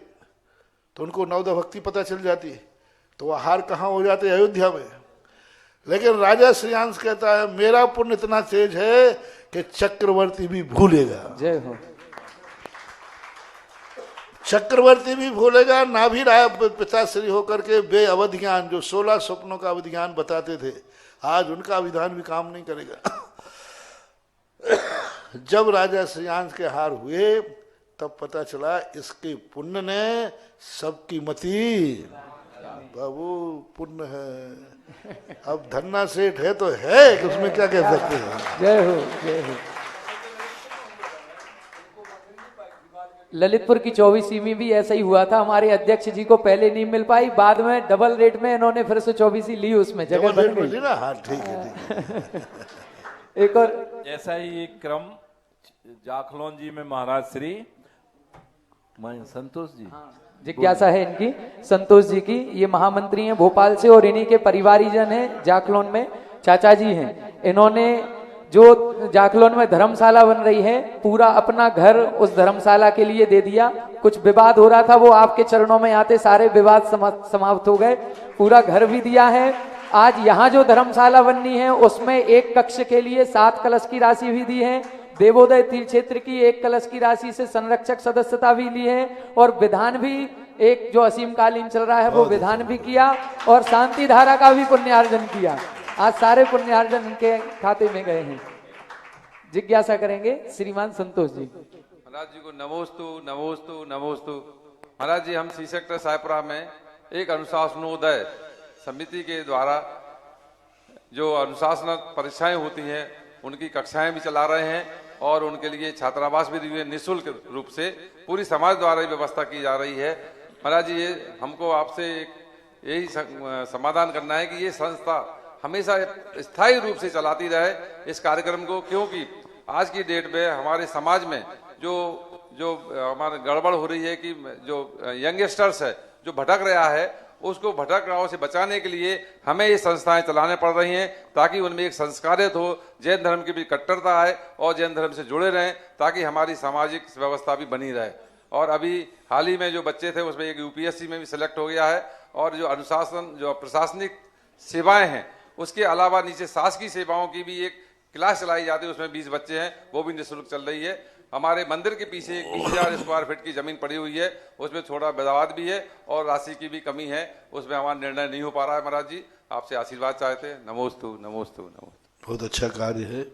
तो उनको नवदा भक्ति पता चल जाती, तो वह हार कहाँ हो जाते? अयोध्या में। लेकिन राजा श्रेयांश कहता है मेरा पुण्य इतना तेज है कि चक्रवर्ती भी भूलेगा। जय हो। चक्रवर्ती भी भूलेगा। नाभि राय पिताश्री होकर के बे अवध ज्ञान, जो 16 स्वप्नों का अवध ज्ञान बताते थे, आज उनका विधान भी काम नहीं करेगा। जब राजा श्रेयांश के हार हुए तब पता चला इसके पुण्य ने सबकी मति, बाबू पुण्य है। अब धन्ना सेठ है तो है कि उसमें क्या कह सकते हैं। जय हो, जय हो। ललितपुर की 24वीं में भी ऐसा ही हुआ था। हमारे अध्यक्ष जी को पहले नहीं मिल पाई, बाद में डबल रेट में इन्होंने फिर से 24 ली, उसमें जगह बन गई ना। हाँ ठीक है। एक और ऐसा ही एक क्रम जाखलौन जी में महाराज श्री संतोष जी, जिज्ञासा है इनकी, संतोष जी की। ये महामंत्री हैं भोपाल से और इन्हीं के परिवारीजन हैं जाखलौन में, चाचा जी हैं। इन्होंने जो जाखलौन में धर्मशाला बन रही है, पूरा अपना घर उस धर्मशाला के लिए दे दिया। कुछ विवाद हो रहा था, वो आपके चरणों में आते सारे विवाद समाप्त हो गए। पूरा घर भी दिया है। आज यहाँ जो धर्मशाला बननी है उसमें एक कक्ष के लिए 7 कलश की राशि भी दी है। देवोदय तीर्थ क्षेत्र की 1 कलश की राशि से संरक्षक सदस्यता भी ली है। और विधान भी एक जो असीमकालीन चल रहा है वो विधान भी किया, और शांति धारा का भी पुण्यार्जन किया। आज सारे पुण्यार्जन इनके खाते में गए हैं। जिज्ञासा करेंगे श्रीमान संतोष जी। महाराज जी को नमोस्तु नमोस्तु नमोस्तु। महाराज जी, हम सी सेक्टर सायपुरा में एक अनुशासनोदय समिति के द्वारा जो अनुशासन परीक्षाएं होती हैं उनकी कक्षाएं भी चला रहे हैं और उनके लिए छात्रावास भी दिए निःशुल्क रूप से पूरी समाज द्वारा ही व्यवस्था की जा रही है। महाराज जी, ये हमको आपसे यही समाधान करना है कि ये संस्था हमेशा स्थायी रूप से चलाती रहे इस कार्यक्रम को, क्योंकि आज की डेट में हमारे समाज में जो हमारे गड़बड़ हो रही है कि जो यंगस्टर्स है जो भटक रहा है उसको भटक राहों से बचाने के लिए हमें ये संस्थाएं चलाने पड़ रही हैं ताकि उनमें एक संस्कारित हो, जैन धर्म की भी कट्टरता आए और जैन धर्म से जुड़े रहें ताकि हमारी सामाजिक व्यवस्था भी बनी रहे। और अभी हाल ही में जो बच्चे थे उसमें एक यूपीएससी में भी सिलेक्ट हो गया है और जो अनुशासन जो प्रशासनिक सेवाएं हैं उसके अलावा नीचे शासकीय सेवाओं की भी एक क्लास चलाई जाती है, उसमें 20 बच्चे हैं, वो भी निःशुल्क चल रही है। हमारे मंदिर के पीछे 20,000 स्क्वायर फीट की जमीन पड़ी हुई है, उसमें थोड़ा विवाद भी है और राशि की भी कमी है, उसमें हमारा निर्णय नहीं हो पा रहा है। महाराज जी, आपसे आशीर्वाद चाहते हैं। नमोस्तु नमोस्तु नमोस्तु। बहुत अच्छा कार्य है।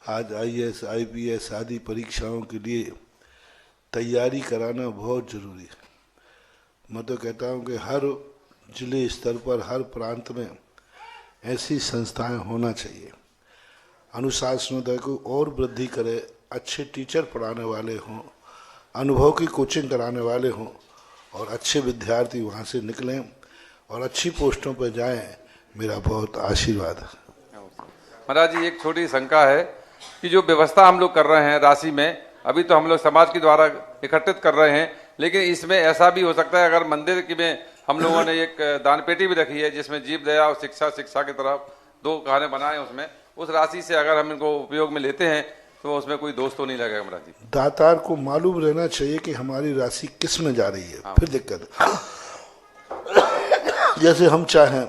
आज आईएएस आईपीएस आदि परीक्षाओं के लिए तैयारी कराना बहुत जरूरी है। मैं तो कहता हूँ कि हर जिले स्तर पर हर प्रांत में ऐसी संस्थाएं होना चाहिए। अनुशासनोदय को और वृद्धि करे, अच्छे टीचर पढ़ाने वाले हों, अनुभव की कोचिंग कराने वाले हों और अच्छे विद्यार्थी वहाँ से निकलें और अच्छी पोस्टों पर जाएं, मेरा बहुत आशीर्वाद है। महाराज जी, एक छोटी शंका है कि जो व्यवस्था हम लोग कर रहे हैं राशि में, अभी तो हम लोग समाज के द्वारा इकट्ठित कर रहे हैं, लेकिन इसमें ऐसा भी हो सकता है अगर मंदिर की में हम लोगों ने एक दान पेटी भी रखी है जिसमें जीव दया और शिक्षा की तरफ 2 खाने बनाए, उसमें उस राशि से अगर हम इनको उपयोग में लेते हैं तो उसमें कोई दोष तो नहीं लगेगा। महाराज जी, दातार को मालूम रहना चाहिए कि हमारी राशि किस में जा रही है, फिर दिक्कत है। जैसे हम चाहें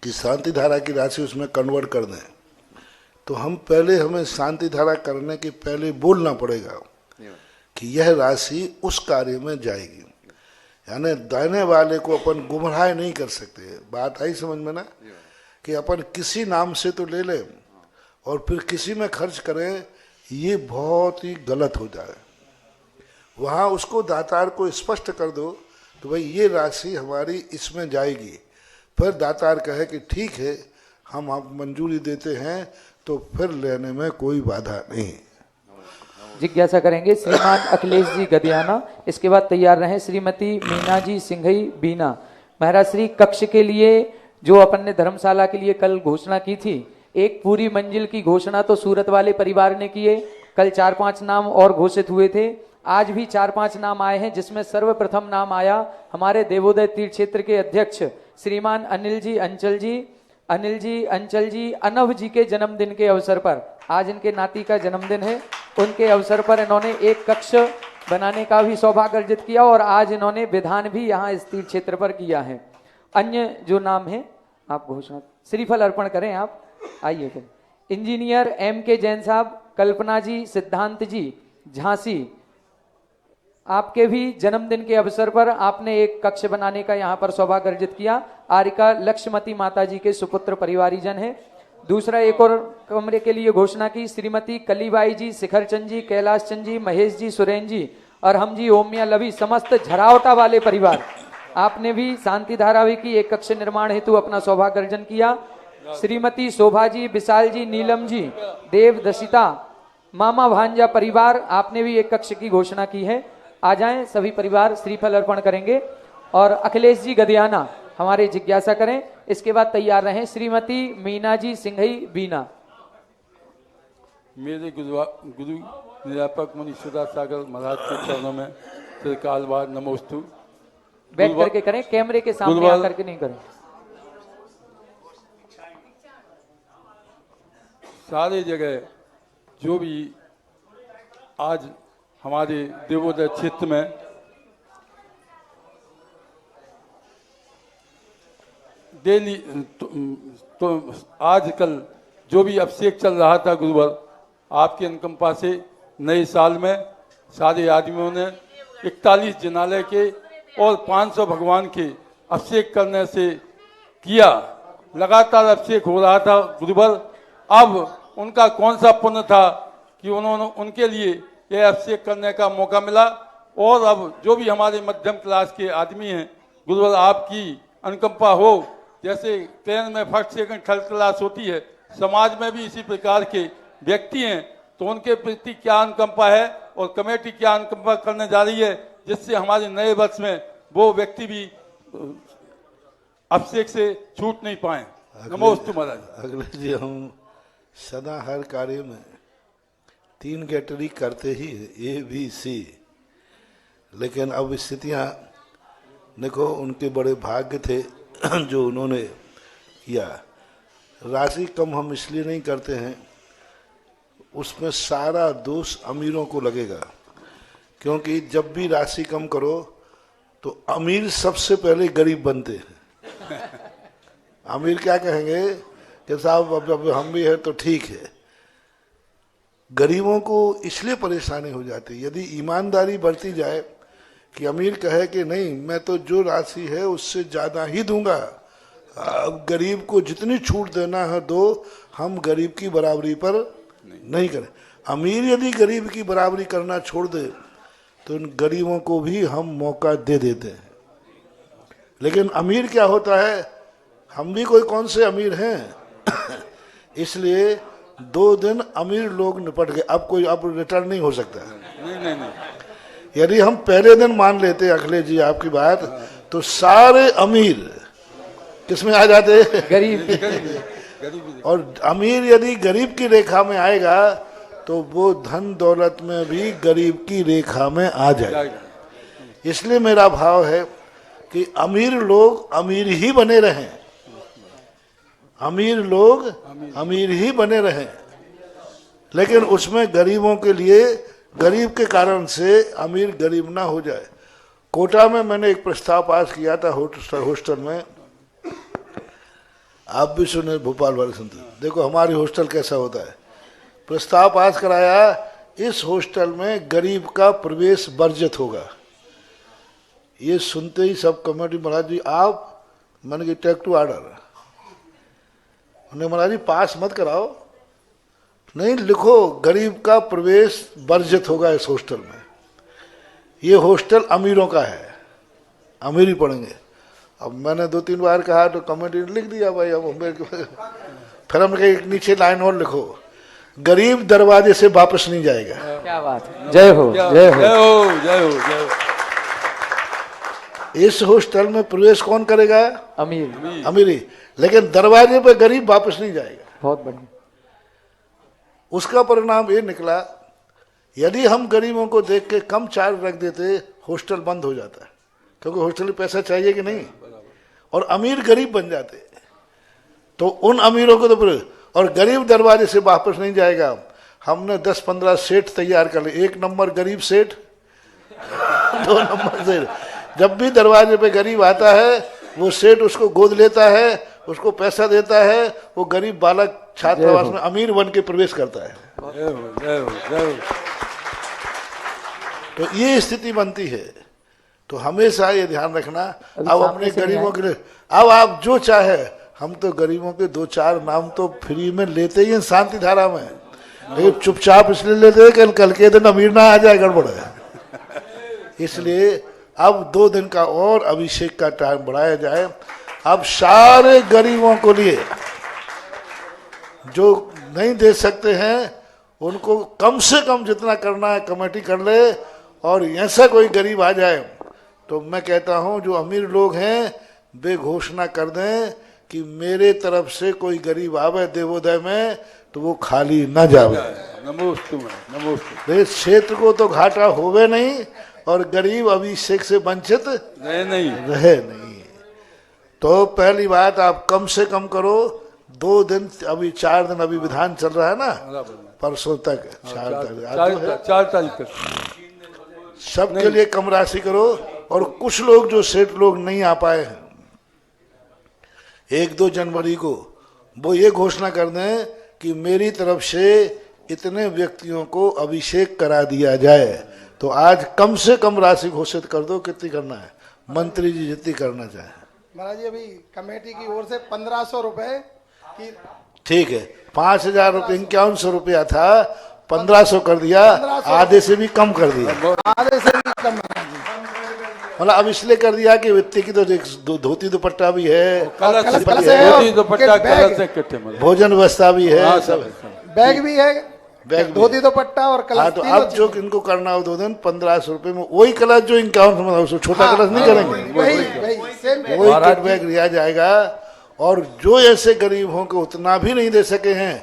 कि शांति धारा की राशि उसमें कन्वर्ट कर दें तो हमें शांति धारा करने के पहले बोलना पड़ेगा कि यह राशि उस कार्य में जाएगी। यानी देने वाले को अपन गुमराह नहीं कर सकते। बात आई समझ में ना, कि अपन किसी नाम से तो ले लें और फिर किसी में खर्च करें, ये बहुत ही गलत हो जाए। वहाँ उसको दातार को स्पष्ट कर दो तो भाई ये राशि हमारी इसमें जाएगी, फिर दातार कहे कि ठीक है हम आप मंजूरी देते हैं तो फिर लेने में कोई बाधा नहीं। जिज्ञासा करेंगे श्रीमान अखिलेश जी गदियाना, इसके बाद तैयार रहे श्रीमती मीना जी सिंघई बीना। महाराज श्री कक्ष के लिए जो अपन ने धर्मशाला के लिए कल घोषणा की थी, एक पूरी मंजिल की घोषणा तो सूरत वाले परिवार ने किए, कल 4-5 नाम और घोषित हुए थे, आज भी 4-5 नाम आए हैं, जिसमें सर्वप्रथम नाम आया हमारे देवोदय तीर्थ क्षेत्र के अध्यक्ष श्रीमान अनिल जी अंचल जी अनव जी के जन्मदिन के अवसर पर, आज इनके नाती का जन्मदिन है, उनके अवसर पर इन्होंने एक कक्ष बनाने का भी सौभाग्य अर्जित किया और आज इन्होंने विधान भी यहाँ इस तीर्थ क्षेत्र पर किया है। अन्य जो नाम है आप घोषणा श्रीफल अर्पण करें, आप आइए करें। Engineer M.K. जैन साहब, कल्पना जी, सिद्धांत जी झांसी, आपके भी जन्मदिन के अवसर पर आपने एक कक्ष बनाने का यहाँ पर सौभाग्य अर्जित किया। आरिका लक्ष्मती माता जी के सुपुत्र परिवारीजन है। दूसरा एक और कमरे के लिए घोषणा की श्रीमती कलीबाई जी, शिखर चंद जी, कैलाश चंद जी, महेश जी, सुरेन जी और हम जी ओमिया लवी, समस्त झरावटा वाले परिवार, आपने भी शांति धारावी की एक कक्ष निर्माण हेतु अपना सौभाग्य अर्जन किया। श्रीमती शोभा जी, विशाल जी, नीलम जी, देव दशिता, मामा भांजा परिवार, आपने भी एक कक्ष की घोषणा की है। आ जाएं सभी परिवार, श्रीफल अर्पण करेंगे और अखिलेश जी गदियाना हमारे जिज्ञासा करें। इसके बाद तैयार रहें श्रीमती मीना जी सिंघई बीना। मेरे गुरु निरापक मुनि सुधा सागर महाराज के चरणों में त्रिकाल बार नमोस्तु। बैठ करके करें, कैमरे के सामने आकर के नहीं करें। सारे जगह जो भी आज हमारे देवोदय क्षेत्र में डेली तो आजकल जो भी अभिषेक चल रहा था गुरुवर, आपके अनुकंपा से नए साल में सारे आदमियों ने 41 जिनालय के और 500 भगवान के अभिषेक करने से किया। लगातार अभिषेक हो रहा था गुरुवर अब उनका कौन सा पुण्य था कि उन्होंने उनके लिए यह अभिषेक करने का मौका मिला। और अब जो भी हमारे मध्यम क्लास के आदमी हैं, गुरुवर आपकी अनुकंपा हो, जैसे ट्रेन में फर्स्ट सेकंड थर्ड क्लास होती है, समाज में भी इसी प्रकार के व्यक्ति हैं, तो उनके प्रति क्या अनुकंपा है और कमेटी क्या अनुकंपा करने जा रही है, जिससे हमारे नए वर्ष में वो व्यक्ति भी अभिषेक से छूट नहीं पाए। नमोस्तु महाराज। अगले जी हम सदा हर कार्य में 3 कैटेगरी करते ही A B C, लेकिन अब स्थितियां देखो, उनके बड़े भाग्य थे जो उन्होंने किया। राशि कम हम इसलिए नहीं करते हैं, उसमें सारा दोष अमीरों को लगेगा, क्योंकि जब भी राशि कम करो तो अमीर सबसे पहले गरीब बनते हैं। अमीर क्या कहेंगे कि साहब अब हम भी हैं तो ठीक है। गरीबों को इसलिए परेशानी हो जाती है। यदि ईमानदारी बरती जाए कि अमीर कहे कि नहीं, मैं तो जो राशि है उससे ज़्यादा ही दूंगा, अब गरीब को जितनी छूट देना है दो, हम गरीब की बराबरी पर नहीं करें। अमीर यदि गरीब की बराबरी करना छोड़ दे तो उन गरीबों को भी हम मौका दे देते हैं। लेकिन अमीर क्या होता है, हम भी कोई कौन से अमीर हैं इसलिए 2 दिन अमीर लोग निपट गए, अब कोई अब रिटर्न नहीं हो सकता। नहीं। यदि हम पहले दिन मान लेते अखिलेश जी आपकी बात, तो सारे अमीर किसमें आ जाते, गरीब। और अमीर यदि गरीब की रेखा में आएगा तो वो धन दौलत में भी गरीब की रेखा में आ जाएगा। इसलिए मेरा भाव है कि अमीर लोग अमीर ही बने रहें, अमीर लोग अमीर ही बने रहें, लेकिन उसमें गरीबों के लिए, गरीब के कारण से अमीर गरीब ना हो जाए। कोटा में मैंने एक प्रस्ताव पास किया था हॉस्टल में, आप भी सुने, भोपाल वाले सुनते। देखो हमारी हॉस्टल कैसा होता है। प्रस्ताव पास कराया, इस हॉस्टल में गरीब का प्रवेश वर्जित होगा। ये सुनते ही सब कमेटी, महाराज जी आप, मैंने कि टेक टू ऑर्डर, महाराज जी पास मत कराओ, नहीं लिखो गरीब का प्रवेश वर्जित होगा इस हॉस्टल में। ये हॉस्टल अमीरों का है, अमीर ही पढ़ेंगे। अब मैंने 2-3 बार कहा तो कमेटी ने लिख दिया भाई, अब फिर हमने कहा एक नीचे लाइन और लिखो, गरीब दरवाजे से वापस नहीं जाएगा। क्या बात है, जय हो जय हो जय हो जय हो जय हो। इस हॉस्टल में प्रवेश कौन करेगा, अमीर। अमीर ही, लेकिन दरवाजे पे गरीब वापस नहीं जाएगा। बहुत बढ़िया। उसका परिणाम ये निकला, यदि हम गरीबों को देख के कम चार्ज रख देते, हॉस्टल बंद हो जाता है, क्योंकि हॉस्टल में पैसा चाहिए कि नहीं, और अमीर गरीब बन जाते। तो उन अमीरों को तो, और गरीब दरवाजे से वापस नहीं जाएगा। हमने 10-15 सेठ तैयार कर लिए, 1 नंबर गरीब सेठ 2 नंबर सेठ। जब भी दरवाजे पे गरीब आता है, वो सेठ उसको गोद लेता है, उसको पैसा देता है, वो गरीब बालक छात्रावास में अमीर बन के प्रवेश करता है। जय हो जय हो जय हो। तो ये स्थिति बनती है। तो हमेशा ये ध्यान रखना, अब अपने गरीबों के लिए, अब आप जो चाहे, हम तो गरीबों के 2-4 नाम तो फ्री में लेते ही हैं शांति धारा में, लेकिन चुपचाप इसलिए लेते हैं कल के दिन अमीर ना आ जाए, गड़बड़ है। इसलिए अब 2 दिन का और अभिषेक का टाइम बढ़ाया जाए। अब सारे गरीबों को लिए, जो नहीं दे सकते हैं उनको कम से कम जितना करना है कमेटी कर ले, और ऐसा कोई गरीब आ जाए तो मैं कहता हूं जो अमीर लोग हैं वे घोषणा कर दें कि मेरे तरफ से कोई गरीब आवे देवोदय में तो वो खाली न जावे। नमोस्तु नमोस्तु। इस क्षेत्र को तो घाटा होवे नहीं, और गरीब अभिषेक से वंचित रहे नहीं। तो पहली बात आप कम से कम करो, 2 दिन, अभी 4 दिन अभी विधान चल रहा है ना, परसों तक 4 तारीख तक सबके लिए कम राशि करो। और कुछ लोग जो सेठ लोग नहीं आ पाए हैं 1-2 जनवरी को, वो ये घोषणा कर दें कि मेरी तरफ से इतने व्यक्तियों को अभिषेक करा दिया जाए। तो आज कम से कम राशि घोषित कर दो, कितनी करना है मंत्री जी, जितनी करना चाहे। महाराज जी अभी कमेटी की ओर से 1500 रुपए की ठीक है, 5,51 था, 1,500 कर दिया, आधे से भी कम कर दिया। आधे से भी कम महाराज जी। मतलब अब इसलिए कर दिया कि व्यक्ति की तो धोती दुपट्टा भी है, कलश है, धोती दुपट्टा बैग। कलश से इकट्ठे मतलब। भोजन व्यवस्था भी है, हाँ, सब सब। बैग भी है, बैग भी धोती दुपट्टा और हाँ, कलश। तो तीनों अब जो इनको करना हो 2 दिन 1,500 रुपए में वही कलश जो इनका उसको छोटा कलश नहीं करेंगे, वही सेम वही किट बैग लिया जाएगा। और जो ऐसे गरीब हों कि उतना भी नहीं दे सके हैं,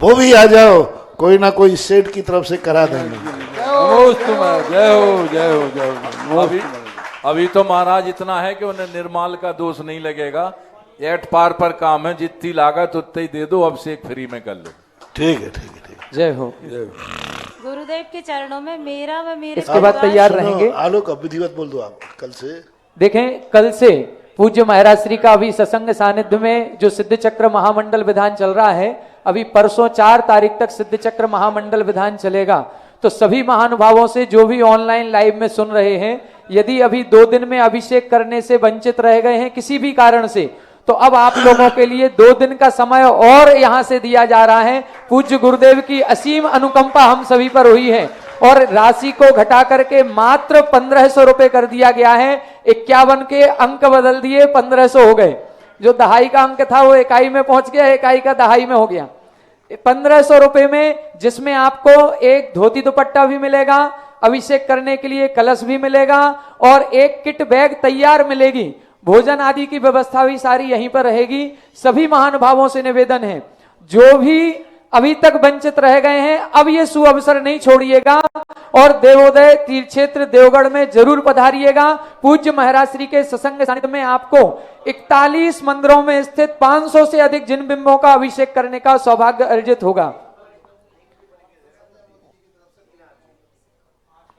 वो भी आ जाओ, कोई ना कोई सेठ की तरफ से करा देंगे। नमोस्तु महाराज, जय हो जय हो जय हो। अभी तो महाराज इतना है कि उन्हें निर्माल का दोष नहीं लगेगा, एट पार पर काम है, जितनी लागत उतनी दे दो, अभिषेक फ्री में कर लो। ठीक है, ठीक है, ठीक है। जय हो। गुरुदेव के चरणों में मेरा व मेरे इसके बाद तैयार सुनो, रहेंगे। आलोक अब विधिवत बोल दो आप कल से। देखें, कल से पूज्य महाराज श्री का अभी सत्संग सानिध्य में जो सिद्ध चक्र महामंडल विधान चल रहा है, अभी परसों 4 तारीख तक सिद्ध चक्र महामंडल विधान चलेगा। तो सभी महानुभावों से जो भी ऑनलाइन लाइव में सुन रहे हैं, यदि अभी 2 दिन में अभिषेक करने से वंचित रह गए हैं किसी भी कारण से, तो अब आप लोगों के लिए 2 दिन का समय और यहां से दिया जा रहा है। पूज्य गुरुदेव की असीम अनुकंपा हम सभी पर हुई है और राशि को घटा करके मात्र 1,500 रुपए कर दिया गया है। 51 के अंक बदल दिए, 1,500 हो गए। जो दहाई का अंक था वो इकाई में पहुंच गया, इकाई का दहाई में हो गया। 1,500 रुपए में, जिसमें आपको एक धोती दुपट्टा भी मिलेगा, अभिषेक करने के लिए कलश भी मिलेगा और एक किट बैग तैयार मिलेगी। भोजन आदि की व्यवस्था भी सारी यहीं पर रहेगी। सभी महानुभावों से निवेदन है, जो भी अभी तक वंचित रह गए हैं, अब ये सुअवसर नहीं छोड़िएगा और देवोदय तीर्थ क्षेत्र देवगढ़ में जरूर पधारिएगा। पूज्य महाराज श्री के सत्संग सानिध्य में आपको 41 मंदिरों में स्थित 500 से अधिक जिन बिंबों का अभिषेक करने का सौभाग्य अर्जित होगा।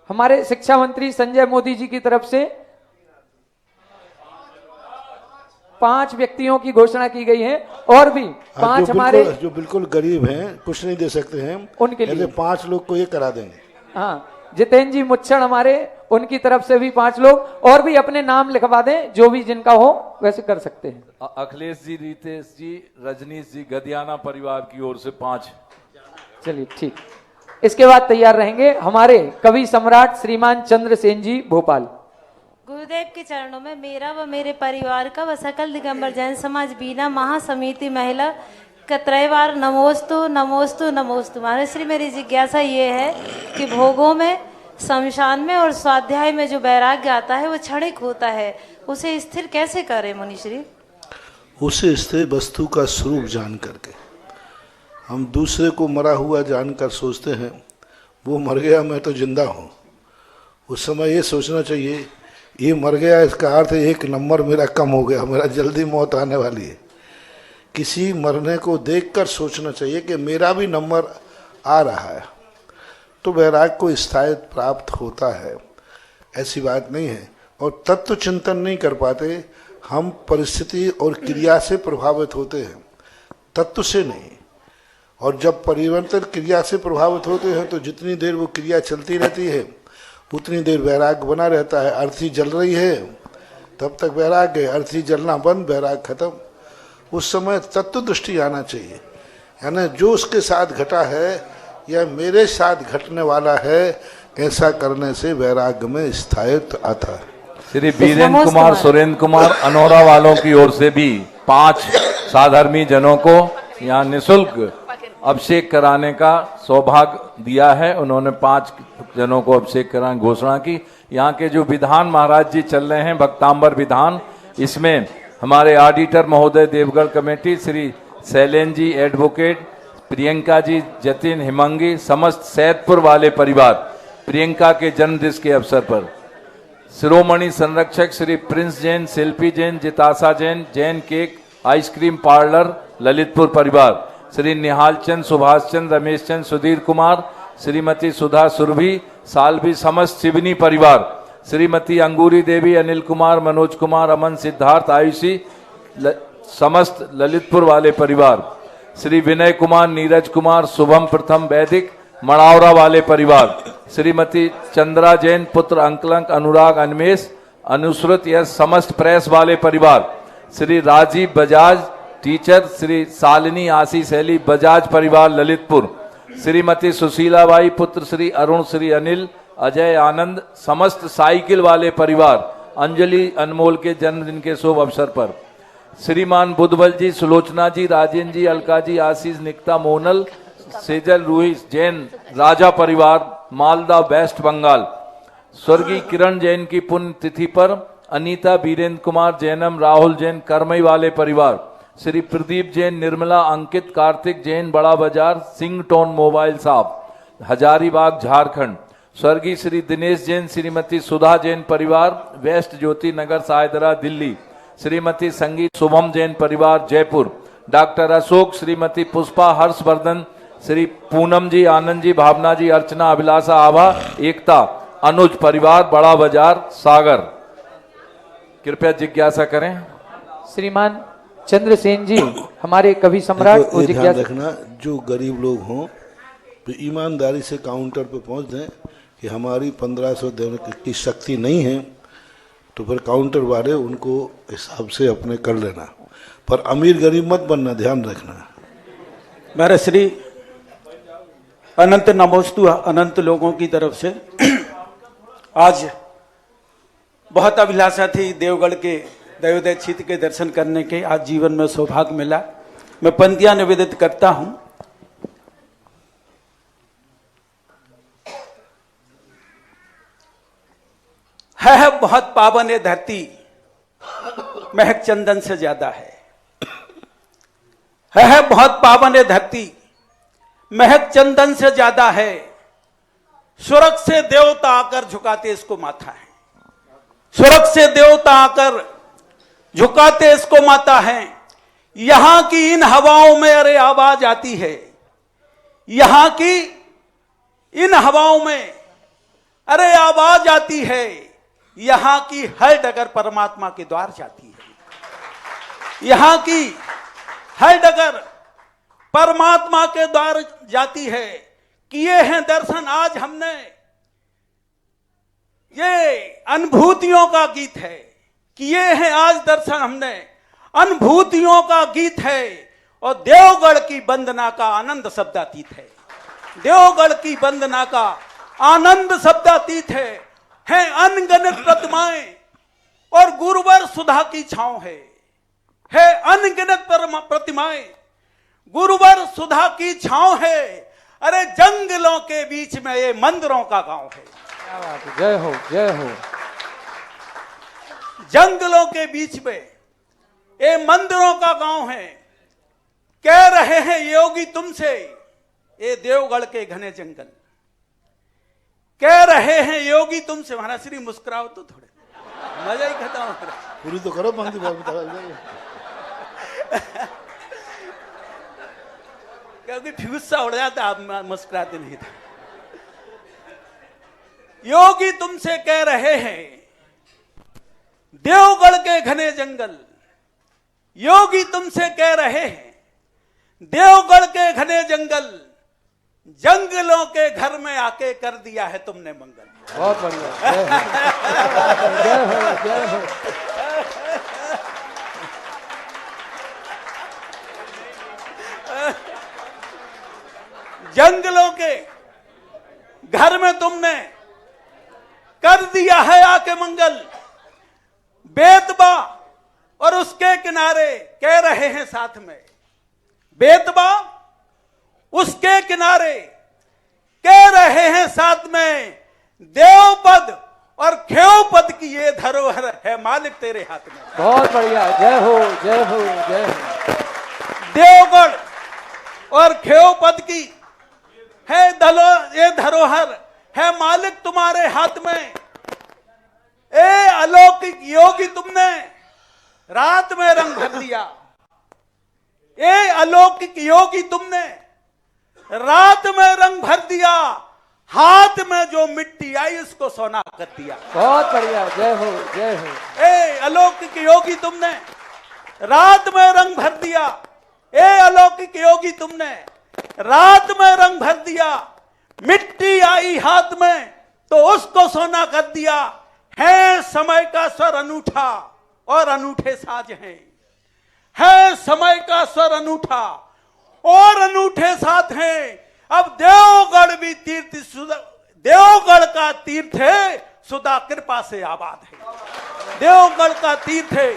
हमारे शिक्षा मंत्री संजय मोदी जी की तरफ से 5 व्यक्तियों की घोषणा की गई है और भी 5 हमारे जो बिल्कुल गरीब हैं, कुछ नहीं दे सकते हैं, उनके लिए 5 लोग को ये करा देंगे। हाँ, जितेंद्र जी मुच्छड़ हमारे, उनकी तरफ से भी 5 लोग और भी अपने नाम लिखवा दें, जो भी जिनका हो वैसे कर सकते हैं। अखिलेश जी, रितेश जी, रजनीश जी, गदियाना परिवार की ओर से 5। चलिए ठीक। इसके बाद तैयार रहेंगे हमारे कवि सम्राट श्रीमान चंद्रसेन जी भोपाल। गुरुदेव के चरणों में मेरा व मेरे परिवार का व सकल दिगंबर जैन समाज बीना महासमिति महिला का त्रयवार नमोस्तु नमोस्तु नमोस्तु। महाराज श्री, मेरी जिज्ञासा ये है कि भोगों में, शमशान में और स्वाध्याय में जो वैराग्य आता है वो क्षणिक होता है, उसे स्थिर कैसे करें मुनिश्री? उसे स्थिर वस्तु का स्वरूप जान करके। हम दूसरे को मरा हुआ जानकर सोचते हैं वो मर गया, मैं तो जिंदा हूँ। उस समय ये सोचना चाहिए ये मर गया, इसका अर्थ 1 नंबर मेरा कम हो गया, मेरा जल्दी मौत आने वाली है। किसी मरने को देखकर सोचना चाहिए कि मेरा भी नंबर आ रहा है, तो वैराग्य को स्थायित्व प्राप्त होता है। ऐसी बात नहीं है। और तत्व चिंतन नहीं कर पाते हम, परिस्थिति और क्रिया से प्रभावित होते हैं, तत्व से नहीं। और जब परिवर्तन क्रिया से प्रभावित होते हैं तो जितनी देर वो क्रिया चलती रहती है उतनी देर वैराग्य बना रहता है। अर्थी जल रही है तब तक वैराग्य है, अर्थी जलना बंद, वैराग्य खत्म। उस समय तत्व दृष्टि आना चाहिए, यानी जो उसके साथ घटा है या मेरे साथ घटने वाला है, ऐसा करने से वैराग्य में स्थायित्व आता है। श्री वीरेंद्र कुमार, सुरेंद्र कुमार अनोरा वालों की ओर से भी 5 साधर्मी जनों को यहाँ निःशुल्क अभिषेक कराने का सौभाग्य दिया है। उन्होंने 5 जनों को अभिषेक कराने की घोषणा की। यहाँ के जो विधान महाराज जी चल रहे हैं, भक्तांबर विधान, इसमें हमारे ऑडिटर महोदय देवगढ़ कमेटी, श्री शैलेन जी एडवोकेट, प्रियंका जी, जतिन, हिमंगी, समस्त सैदपुर वाले परिवार प्रियंका के जन्मदिवस के अवसर पर, शिरोमणि संरक्षक Shri Prince Jain, Shilpi Jain, Jitasa Jain, Jain cake ice cream parlour Lalitpur परिवार, श्री निहाल चंद, सुभाष चंद, रमेश चंद, सुधीर कुमार, श्रीमती सुधा सुरभि, सालवी, समस्त शिवनी परिवार, श्रीमती अंगूरी देवी, अनिल कुमार, मनोज कुमार, अमन, सिद्धार्थ, आयुषी, समस्त ललितपुर वाले परिवार, श्री विनय कुमार, नीरज कुमार, शुभम प्रथम वैदिक, मड़ावरा वाले परिवार, श्रीमती चंद्रा जैन, पुत्र अंकलंक, अनुराग, अनमेश, अनुश्रुत, यह समस्त प्रेस वाले परिवार, श्री राजीव बजाज, टीचर श्री शालिनी आशीष अली बजाज परिवार ललितपुर, श्रीमती सुशीलाबाई पुत्र श्री अरुण श्री अनिल अजय आनंद, समस्त साइकिल वाले परिवार अंजलि अनमोल के जन्मदिन के शुभ अवसर पर, श्रीमान बुद्धबल जी, सुलोचना जी, राजेंद्र जी, अलका जी, आशीष, निकिता, मोनल, सेजल, रूही जैन राजा परिवार मालदा वेस्ट बंगाल, स्वर्गीय किरण जैन की पुण्य तिथि पर अनीता, बीरेंद्र कुमार, जैनम, राहुल जैन करमई वाले परिवार, श्री प्रदीप जैन, निर्मला, अंकित, कार्तिक जैन बड़ा बाजार सिंह टोन मोबाइल साहब हजारीबाग झारखंड, स्वर्गीय श्री दिनेश जैन, श्रीमती सुधा जैन परिवार वेस्ट ज्योति नगर सायदरा दिल्ली, श्रीमती संगीत शुभम जैन परिवार जयपुर, डॉक्टर अशोक, श्रीमती पुष्पा हर्षवर्धन, श्री पूनम जी, आनंद जी, भावना जी, अर्चना, अभिलाषा, आभा, एकता, अनुज परिवार बड़ा बाजार सागर। कृपया जिज्ञासा करें। श्रीमान चंद्रसेन जी हमारे कवि सम्राट देखो, वो ये ध्यान जिज्ञासा रखना, जो गरीब लोग हों तो ईमानदारी से काउंटर पे पहुंच दें कि हमारी 1500 देने की शक्ति नहीं है, तो फिर काउंटर वाले उनको हिसाब से अपने कर लेना, पर अमीर गरीब मत बनना, ध्यान रखना। मेरे श्री अनंत नमोस्तु अनंत लोगों की तरफ से आज बहुत अभिलाषा थी देवगढ़ के दयोदय क्षेत्र के दर्शन करने के, आज जीवन में सौभाग्य मिला। मैं पंक्तियां निवेदित करता हूं। है बहुत पावन ये धरती, महक चंदन से ज्यादा है बहुत पावन ये धरती, महक चंदन से ज्यादा है, स्वर्ग से देवता आकर झुकाते इसको माथा है, स्वर्ग से देवता आकर झुकाते इसको माता है। यहां की इन हवाओं में अरे आवाज आती है, यहां की इन हवाओं में अरे आवाज आती है, यहां की हर डगर परमात्मा के द्वार जाती है, यहां की हर डगर परमात्मा के द्वार जाती है। किए हैं दर्शन आज हमने, ये अनुभूतियों का गीत है, किए हैं आज दर्शन हमने, अनुभूतियों का गीत है। और देवगढ़ की वंदना का आनंद शब्दातीत है, देवगढ़ की वंदना का आनंद शब्दातीत है अनगिनत प्रतिमाएं और गुरुवर सुधा की छांव है अनगिनत प्रतिमाएं, गुरुवर सुधा की छांव है। अरे जंगलों के बीच में ये मंदिरों का गांव है। जय हो जय हो। जंगलों के बीच में ये मंदिरों का गांव है। कह रहे हैं योगी तुमसे ये देवगढ़ के घने जंगल, कह रहे हैं योगी तुमसे। महाराज श्री मुस्कुराओ तो थोड़े, मजा ही खत्म हो रहा। पूरी तो करो पंक्ति क्योंकि फ्यूज सा उड़ जाता, आप मुस्कुराते नहीं थे। योगी तुमसे कह रहे हैं देवगढ़ के घने जंगल, योगी तुमसे कह रहे हैं देवगढ़ के घने जंगल, जंगलों के घर में आके कर दिया है तुमने मंगल। बहुत बढ़िया, जय हो जय हो। जंगलों के घर में तुमने कर दिया है आके मंगल। बेतबा और उसके किनारे कह रहे हैं साथ में, बेतबा उसके किनारे कह रहे हैं साथ में, देवपद और खेवपद की ये धरोहर है मालिक तेरे हाथ में। बहुत बढ़िया, जय हो जय हो जय हो। देवगढ़ और खेवपद की है ये धरोहर है मालिक तुम्हारे हाथ में। ए अलौकिक योगी तुमने रात में रंग भर दिया, ए अलौकिक योगी तुमने रात में रंग भर दिया, हाथ में जो मिट्टी आई उसको सोना कर दिया। बहुत बढ़िया, जय हो जय हो। ए अलौकिक योगी तुमने रात में रंग भर दिया, ए अलौकिक योगी तुमने रात में रंग भर दिया, मिट्टी आई हाथ में तो उसको सोना कर दिया। है समय का स्वर अनूठा और अनूठे साज हैं, है समय का स्वर अनूठा और अनूठे साथ हैं। अब देवगढ़ भी देवगढ़ का तीर्थ है, सुधा कृपा से आबाद है। देवगढ़ का तीर्थ है,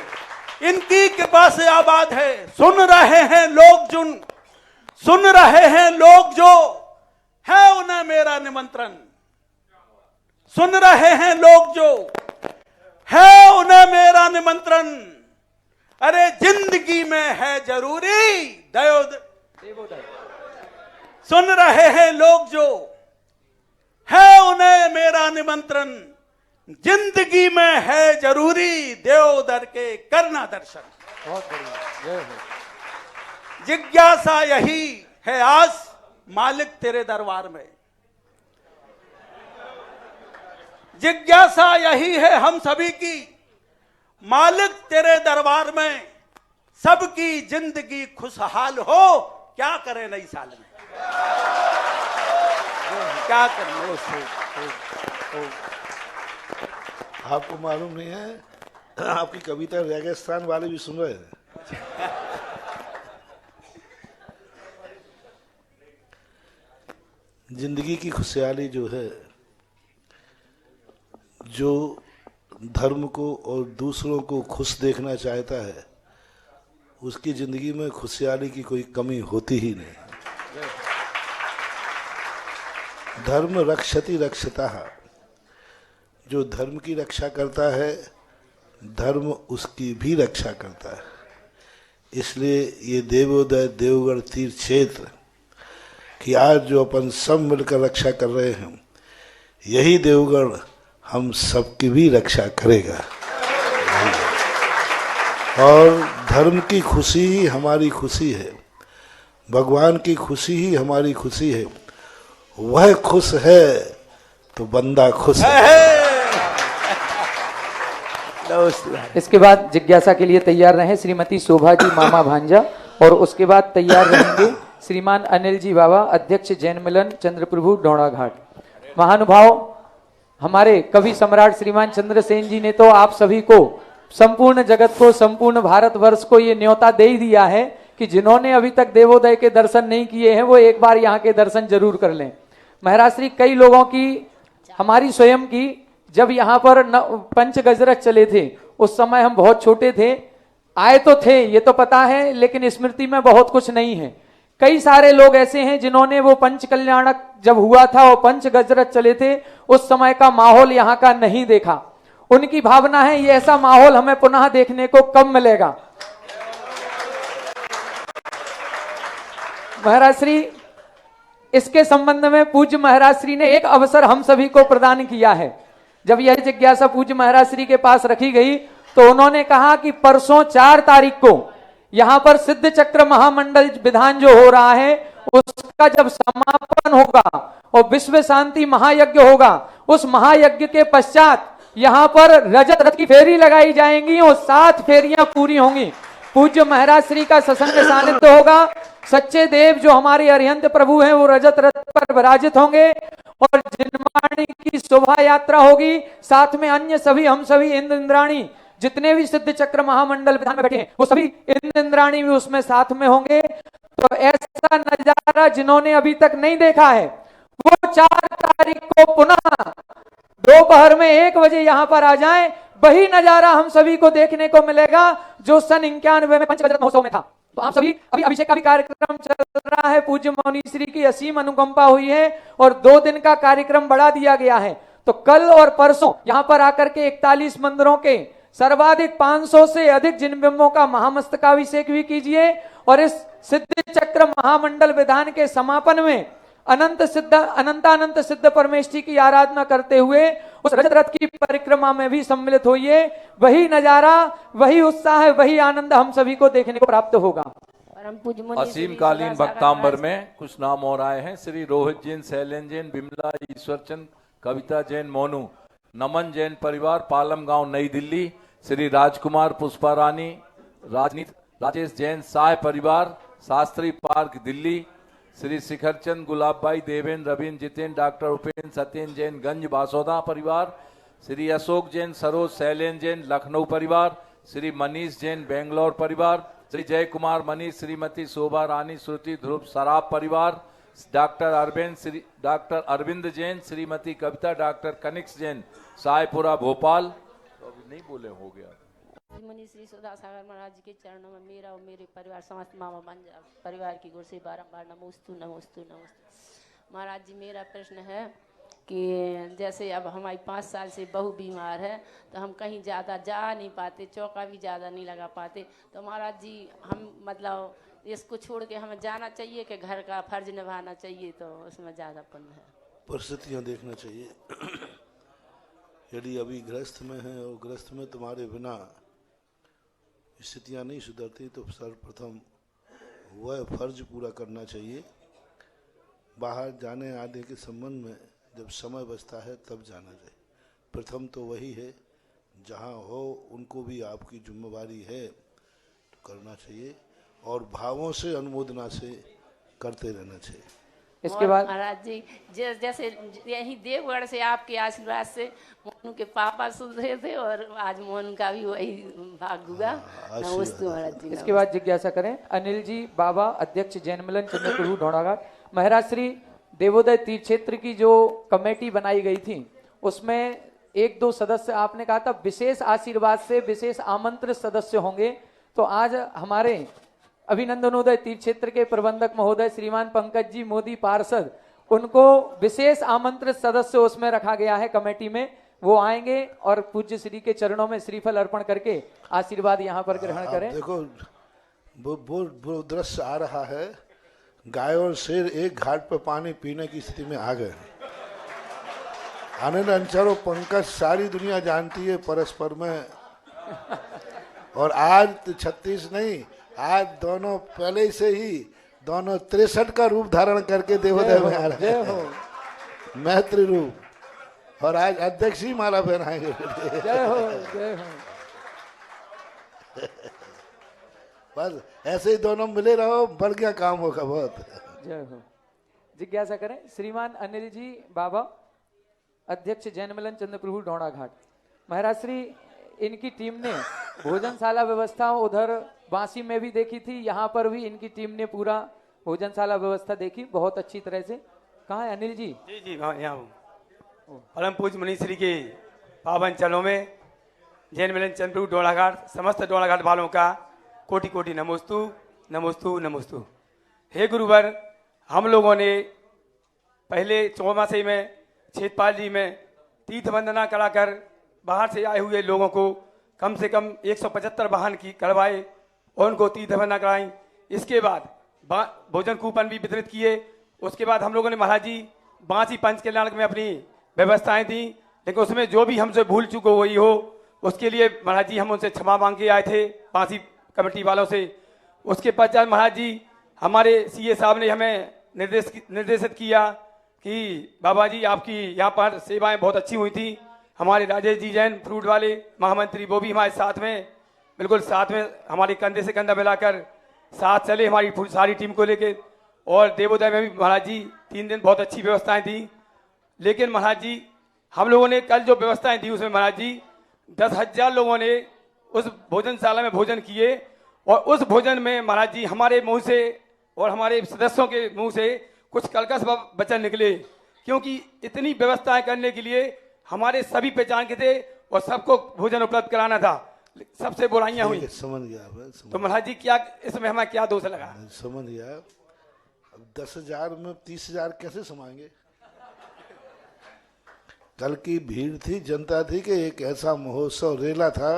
इनकी कृपा से आबाद है। सुन रहे हैं लोग जो है उन्हें मेरा निमंत्रण। सुन रहे हैं लोग जो है उन्हें मेरा निमंत्रण। अरे जिंदगी में है जरूरी देवोदय। सुन रहे हैं लोग जो है उन्हें मेरा निमंत्रण। जिंदगी में है जरूरी देवोदर के करना दर्शन। बहुत बढ़िया। जिज्ञासा यही है आस मालिक तेरे दरबार में। जिज्ञासा यही है हम सभी की मालिक तेरे दरबार में। सबकी जिंदगी खुशहाल हो, क्या करें नई साल में, क्या करें। आपको मालूम नहीं है, आपकी कविता रेगिस्तान वाले भी सुन रहे हैं। जिंदगी की खुशहाली जो है, जो धर्म को और दूसरों को खुश देखना चाहता है, उसकी जिंदगी में खुशहाली की कोई कमी होती ही नहीं। धर्म रक्षति रक्षता। जो धर्म की रक्षा करता है, धर्म उसकी भी रक्षा करता है। इसलिए ये देवोदय देवगढ़ तीर्थ क्षेत्र कि आज जो अपन सब मिलकर रक्षा कर रहे हैं, यही देवगढ़ हम सबकी भी रक्षा करेगा। और धर्म की खुशी ही हमारी खुशी है, भगवान की खुशी ही हमारी खुशी है। वह खुश है तो बंदा खुश है। इसके बाद जिज्ञासा के लिए तैयार रहे श्रीमती शोभा जी मामा भांजा, और उसके बाद तैयार रहेंगे श्रीमान अनिल जी बाबा, अध्यक्ष जैन मिलन चंद्रप्रभु डोड़ा घाट। महानुभाव, हमारे कवि सम्राट श्रीमान चंद्रसेन जी ने तो आप सभी को, संपूर्ण जगत को, संपूर्ण भारतवर्ष को ये न्योता दे ही दिया है कि जिन्होंने अभी तक देवोदय के दर्शन नहीं किए हैं वो एक बार यहाँ के दर्शन जरूर कर लें। महाराज श्री, कई लोगों की, हमारी स्वयं की, जब यहाँ पर पंच गजरथ चले थे उस समय हम बहुत छोटे थे, आए तो थे ये तो पता है, लेकिन स्मृति में बहुत कुछ नहीं है। कई सारे लोग ऐसे हैं जिन्होंने वो पंच कल्याणक जब हुआ था, वो पंच गजरथ चले थे, उस समय का माहौल यहाँ का नहीं देखा। उनकी भावना है ये ऐसा माहौल हमें पुनः देखने को कब मिलेगा। महाराज श्री, इसके संबंध में पूज्य महाराज श्री ने एक अवसर हम सभी को प्रदान किया है। जब यह जिज्ञासा पूज्य महाराज श्री के पास रखी गई तो उन्होंने कहा कि परसों 4 तारीख को यहाँ पर सिद्ध चक्र महामंडल विधान जो हो रहा है उसका जब समापन होगा और विश्व शांति महायज्ञ होगा, उस महायज्ञ के पश्चात यहाँ पर रजत रथ की फेरी लगाई जाएंगी और 7 फेरियां पूरी होंगी। पूज्य महाराज श्री का सत्संग सानिध्य होगा। सच्चे देव जो हमारे अरिहंत प्रभु हैं वो रजत रथ पर विराजित होंगे और जिनवाणी की शोभा यात्रा होगी। साथ में अन्य सभी, हम सभी इंद्राणी जितने भी सिद्ध चक्र महामंडल विधान में बैठे हैं वो सभी इंद्राणी भी उसमें साथ में होंगे। तो ऐसा नजारा जिन्होंने अभी तक नहीं देखा है वो 4 तारीख को पुनः दोपहर में 1 बजे यहाँ पर आ जाएं। वही नजारा हम सभी को देखने को मिलेगा जो सन 91 में पंचगजरथ महोत्सव में था। तो आप सभी, अभी अभिषेक का भी कार्यक्रम चल रहा है, पूज्य मौनी श्री की असीम अनुकंपा हुई है और 2 दिन का कार्यक्रम बढ़ा दिया गया है। तो कल और परसों यहाँ पर आकर के 41 मंदिरों के सर्वाधिक 500 से अधिक जिन बिंबों का महामस्तकाभिषेक भी कीजिए और इस सिद्ध चक्र महामंडल विधान के समापन में अनंतानंत सिद्ध परमेष्ठी की आराधना करते हुए उस रजत रथ की परिक्रमा में भी सम्मिलित होइए। वही नजारा, वही उत्साह, वही आनंद हम सभी को देखने को प्राप्त होगा। असीम कालीन भक्तांबर में कुछ नाम और आए हैं। श्री रोहित जैन, शैलेन जैन, बिमला ईश्वरचंद, कविता जैन, मोनू, नमन जैन परिवार, पालम गांव, नई दिल्ली। श्री राजकुमार, पुष्पा रानी, राजेश जैन, साह परिवार, शास्त्री पार्क, दिल्ली। श्री शिखरचंद, गुलाब भाई, देवेंद्र, रवीन, जितेंद्र, डॉक्टर उपेंद्र, सत्येंद्र जैन, गंज बासोदा परिवार। श्री अशोक जैन, सरोज, शैलेन जैन, लखनऊ परिवार। श्री मनीष जैन, बेंगलोर परिवार। श्री जय कुमार मनीष, श्रीमती शोभा रानी, श्रुति ध्रुव सराफ परिवार, डॉक्टर अरविंद जैन, श्रीमती कविता, डॉक्टर कनिक्स जैन, सायपुरा भोपाल। तो अभी नहीं बोले, हो गया। मुनि श्री सुधा सागर महाराज जी के चरणों में मेरा और मेरे परिवार समस्त मामा मंजा परिवार की ओर से बारंबार नमोस्तु नमोस्तु नमोस्तु। महाराज जी, मेरा प्रश्न है कि जैसे अब हमारी 5 साल से बहू बीमार है, तो हम कहीं ज़्यादा जा नहीं पाते, चौका भी ज़्यादा नहीं लगा पाते, तो महाराज जी हम मतलब इसको छोड़ के हमें जाना चाहिए कि घर का फर्ज निभाना चाहिए, तो उसमें ज़्यादा पुण्य है? परिस्थितियाँ देखना चाहिए। यदि अभी गृहस्थ में है और गृहस्थ में तुम्हारे बिना स्थितियाँ नहीं सुधरती, तो सर्वप्रथम वह फर्ज पूरा करना चाहिए। बाहर जाने आने के संबंध में जब समय बचता है तब जाना चाहिए। प्रथम तो वही है, जहाँ हो उनको भी आपकी जिम्मेवारी है तो करना चाहिए, और भावों से अनुमोदना से करते रहना चाहिए। इसके बाद महाराज जी, जैसे यही देवगढ़ से आपके आशीर्वाद से मोनू के पापा सुधरे थे, और आज मोनू का भी वही भाग हुआ। नमस्ते महाराज जी। इसके बाद जिज्ञासा करें अनिल जी बाबा, अध्यक्ष जैन मिलन चंद्रप्रभु ढोणाघाट। महाराज श्री देवोदय तीर्थ क्षेत्र की जो कमेटी बनाई गई थी, उसमें 1-2 सदस्य आपने कहा था विशेष आशीर्वाद से विशेष आमंत्रित सदस्य होंगे, तो आज हमारे अभिनंदनोदय तीर्थ क्षेत्र के प्रबंधक महोदय श्रीमान पंकज जी मोदी पार्षद, उनको विशेष आमंत्रित सदस्य उसमें रखा गया है कमेटी में। वो आएंगे और पूज्य श्री के चरणों में श्रीफल अर्पण करके आशीर्वाद यहाँ पर ग्रहण करें। देखो वो दृश्य आ रहा है, गाय और शेर एक घाट पर पानी पीने की स्थिति में आ गए। आनंद अंचल और पंकज सारी दुनिया जानती है परस्पर में, और आज 36 नहीं, आज दोनों पहले से ही दोनों 63 का रूप धारण करके देवोदय में आ रहे हैं, मैत्री रूप, और आज अध्यक्ष ही माला पहनाएंगे। जय हो जय हो। बस ऐसे ही दोनों मिले रहो, बढ़ गया काम होगा बहुत। जय हो। जिज्ञासा करें श्रीमान अनिल जी बाबा, अध्यक्ष जैन मिलन चंद्रप्रभु ढोणाघाट। महाराज श्री इनकी टीम ने भोजनशाला व्यवस्था उधर बांसी में भी देखी थी, यहाँ पर भी इनकी टीम ने पूरा भोजनशाला व्यवस्था देखी बहुत अच्छी तरह से। कहाँ है अनिल जी? जी जी, यहाँ हूँ। परम पूज्य मुनि श्री के पावन चरणों में जैन मिलन चंद्रप्रभु ढोणाघाट समस्त ढोणाघाट वालों का कोटि कोटि नमोस्तु नमोस्तु नमोस्तु। हे गुरुवर, हम लोगों ने पहले चौमासे में छेदपाल जी में तीर्थ वंदना कराकर बाहर से आए हुए लोगों को कम से कम 175 वाहन की करवाए और उनको तीर्थ वंदना कराई। इसके बाद भोजन कूपन भी वितरित किए। उसके बाद हम लोगों ने महाराज जी बांसी पंच कल्याण में अपनी व्यवस्थाएं दी, लेकिन उसमें जो भी हमसे भूल चूक हुई हो उसके लिए महाराज जी हम उनसे क्षमा मांग के आए थे बांसी कमेटी वालों से। उसके पश्चात महाराज जी हमारे सीए साहब ने हमें निर्देशित किया कि बाबा जी आपकी यहाँ पर सेवाएं बहुत अच्छी हुई थी। हमारे राजेश जी जैन फ्रूट वाले महामंत्री, वो भी हमारे साथ में बिल्कुल साथ में हमारे कंधे से कंधा मिलाकर साथ चले हमारी सारी टीम को लेके। और देवोदय में भी महाराज जी 3 दिन बहुत अच्छी व्यवस्थाएं थी। लेकिन महाराज जी हम लोगों ने कल जो व्यवस्थाएं दी उसमें महाराज जी 10,000 लोगों ने उस भोजनशाला में भोजन किए, और उस भोजन में महाराज जी हमारे मुंह से और हमारे सदस्यों के मुंह से कुछ कलकस वचन निकले, क्योंकि इतनी व्यवस्थाएं करने के लिए हमारे सभी पहचान के थे और सबको भोजन उपलब्ध कराना था, सबसे बुराइयां हुई। समझ गया तो महाराज जी क्या इसमें हमें क्या दोष लगा? समझ गया। अब 10,000 में 30,000 कैसे समाएंगे? कल की भीड़ थी, जनता थी कि एक ऐसा महोत्सव रेला था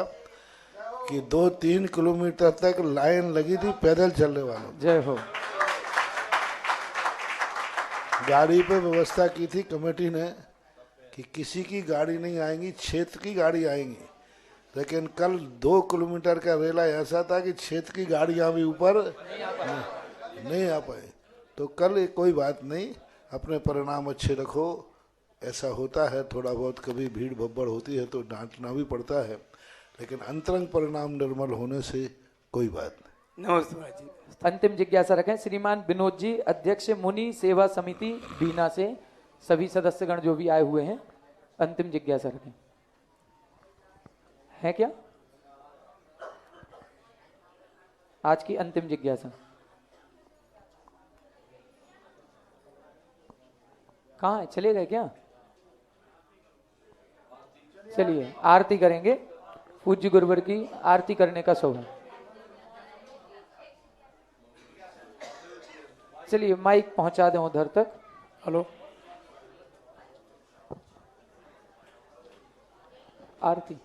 कि 2-3 किलोमीटर तक लाइन लगी थी पैदल चलने वालों। जय हो। गाड़ी पे व्यवस्था की थी कमेटी ने कि किसी की गाड़ी नहीं आएंगी, क्षेत्र की गाड़ी आएंगी। लेकिन कल 2 किलोमीटर का रेला ऐसा था कि क्षेत्र की गाड़ियां भी ऊपर नहीं आ पाए। तो कल कोई बात नहीं, अपने परिणाम अच्छे रखो। ऐसा होता है, थोड़ा बहुत कभी भीड़ भब्बड़ होती है तो डांटना भी पड़ता है, लेकिन अंतरंग परिणाम निर्मल होने से कोई बात नहीं। नमस्ते जी। अंतिम जिज्ञासा रखें श्रीमान विनोद जी, अध्यक्ष मुनि सेवा समिति बीना से। सभी सदस्यगण जो भी आए हुए हैं अंतिम जिज्ञासा रखें। है क्या? आज की अंतिम जिज्ञासा। कहाँ है, चले गए क्या? चलिए आरती करेंगे, पूज्य गुरुवर की आरती करने का सौभाग्य। चलिए माइक पहुंचा दें उधर तक। हेलो, आरती।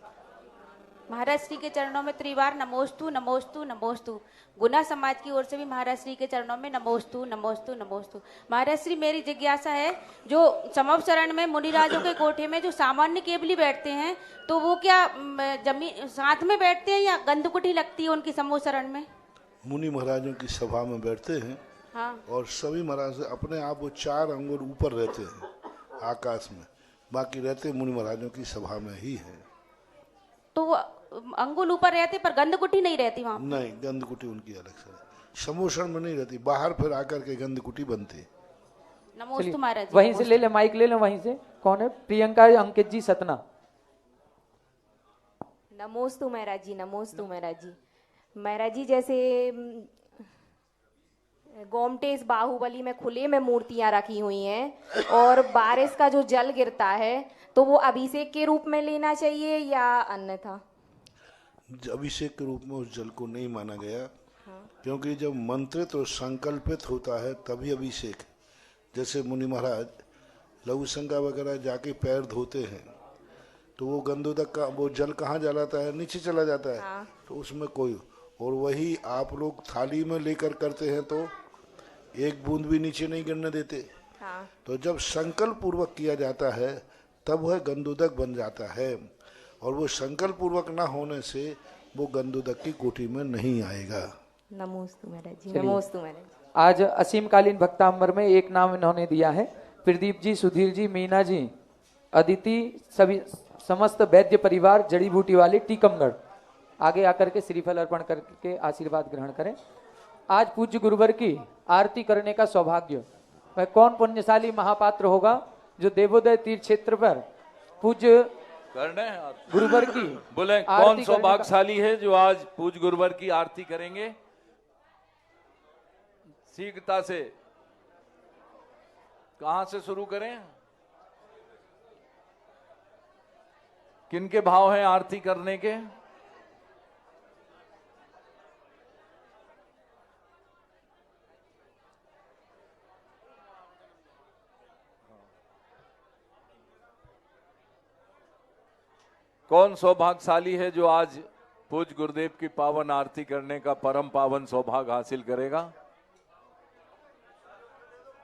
महाराज श्री के चरणों में त्रिवार नमोस्तु नमोस्तु नमोस्तु। गुना समाज की ओर से भी महाराज श्री के चरणों में नमोस्तु नमोस्तु नमोस्तु। महाराज श्री, मेरी जिज्ञासा है, जो समवसरण में मुनिराजों के कोठे में जो सामान्य केवली बैठते हैं, तो वो क्या जमीन साथ में बैठते हैं या गंधकुटी लगती है उनकी समवसरण में? मुनि महाराजों की सभा में बैठते हैं। हाँ। और सभी महाराज अपने आप वो 4 अंगुल ऊपर रहते हैं आकाश में, बाकी रहते मुनि महाराजों की सभा में ही हैं। तो वो अंगुल ऊपर रहते पर गंधकुटी नहीं रहती वहाँ? नहीं, गंधकुटी उनकी अलग से समोषण में नहीं रहती, बाहर फिर आकर के गंधकुटी बनती। नमोस्तु महाराज जी। वहीं से ले ले, माइक ले ले वहीं से। कौन है? प्रियंका अंकित जी सतना। नमोस्तु महाराज जी, नमोस्तु महाराज जी। महाराज जी, जैसे गोमटेस बाहुबली में खुले में मूर्तियां रखी हुई हैं और बारिश का जो जल गिरता है, तो वो अभिषेक के रूप में लेना चाहिए या अन्यथा? अभिषेक के रूप में उस जल को नहीं माना गया। हाँ। क्योंकि जब मंत्रित और संकल्पित होता है तभी अभिषेक। जैसे मुनि महाराज लघु शंका वगैरह जाके पैर धोते हैं, तो वो गंधोदक का वो जल कहाँ जाता है? नीचे चला जाता है। हाँ। तो उसमें कोई, और वही आप लोग थाली में लेकर करते हैं तो एक बूंद भी नीचे नहीं गिरने देते। हाँ। तो जब संकल्प पूर्वक किया जाता है तब वह गंधोदक बन जाता है, और वो संकल्प पूर्वक ना होने से वो गंधोदक की कोटि में नहीं आएगा। नमोस्तु महाराज जी, नमोस्तु महाराज। आज असीमकालीन भक्तांबर में एक नाम इन्होंने दिया है, प्रदीप जी, सुधीर जी, मीना जी, अदिति, सभी समस्त वैद्य परिवार जड़ी बूटी वाले टीकमगढ़। आगे आकर के श्रीफल अर्पण करके आशीर्वाद ग्रहण करें। आज पूज्य गुरुवर की आरती करने का सौभाग्य, वह कौन पुण्यशाली महापात्र होगा जो देवोदय तीर्थ क्षेत्र पर पूज्य गुरुवर की बोले, कौन सौभाग्यशाली है जो आज पूज्य गुरुवर की आरती करेंगे? शीघ्रता से कहां से शुरू करें? किनके भाव हैं आरती करने के? कौन सौभाग्यशाली है जो आज पूज्य गुरुदेव की पावन आरती करने का परम पावन सौभाग्य हासिल करेगा?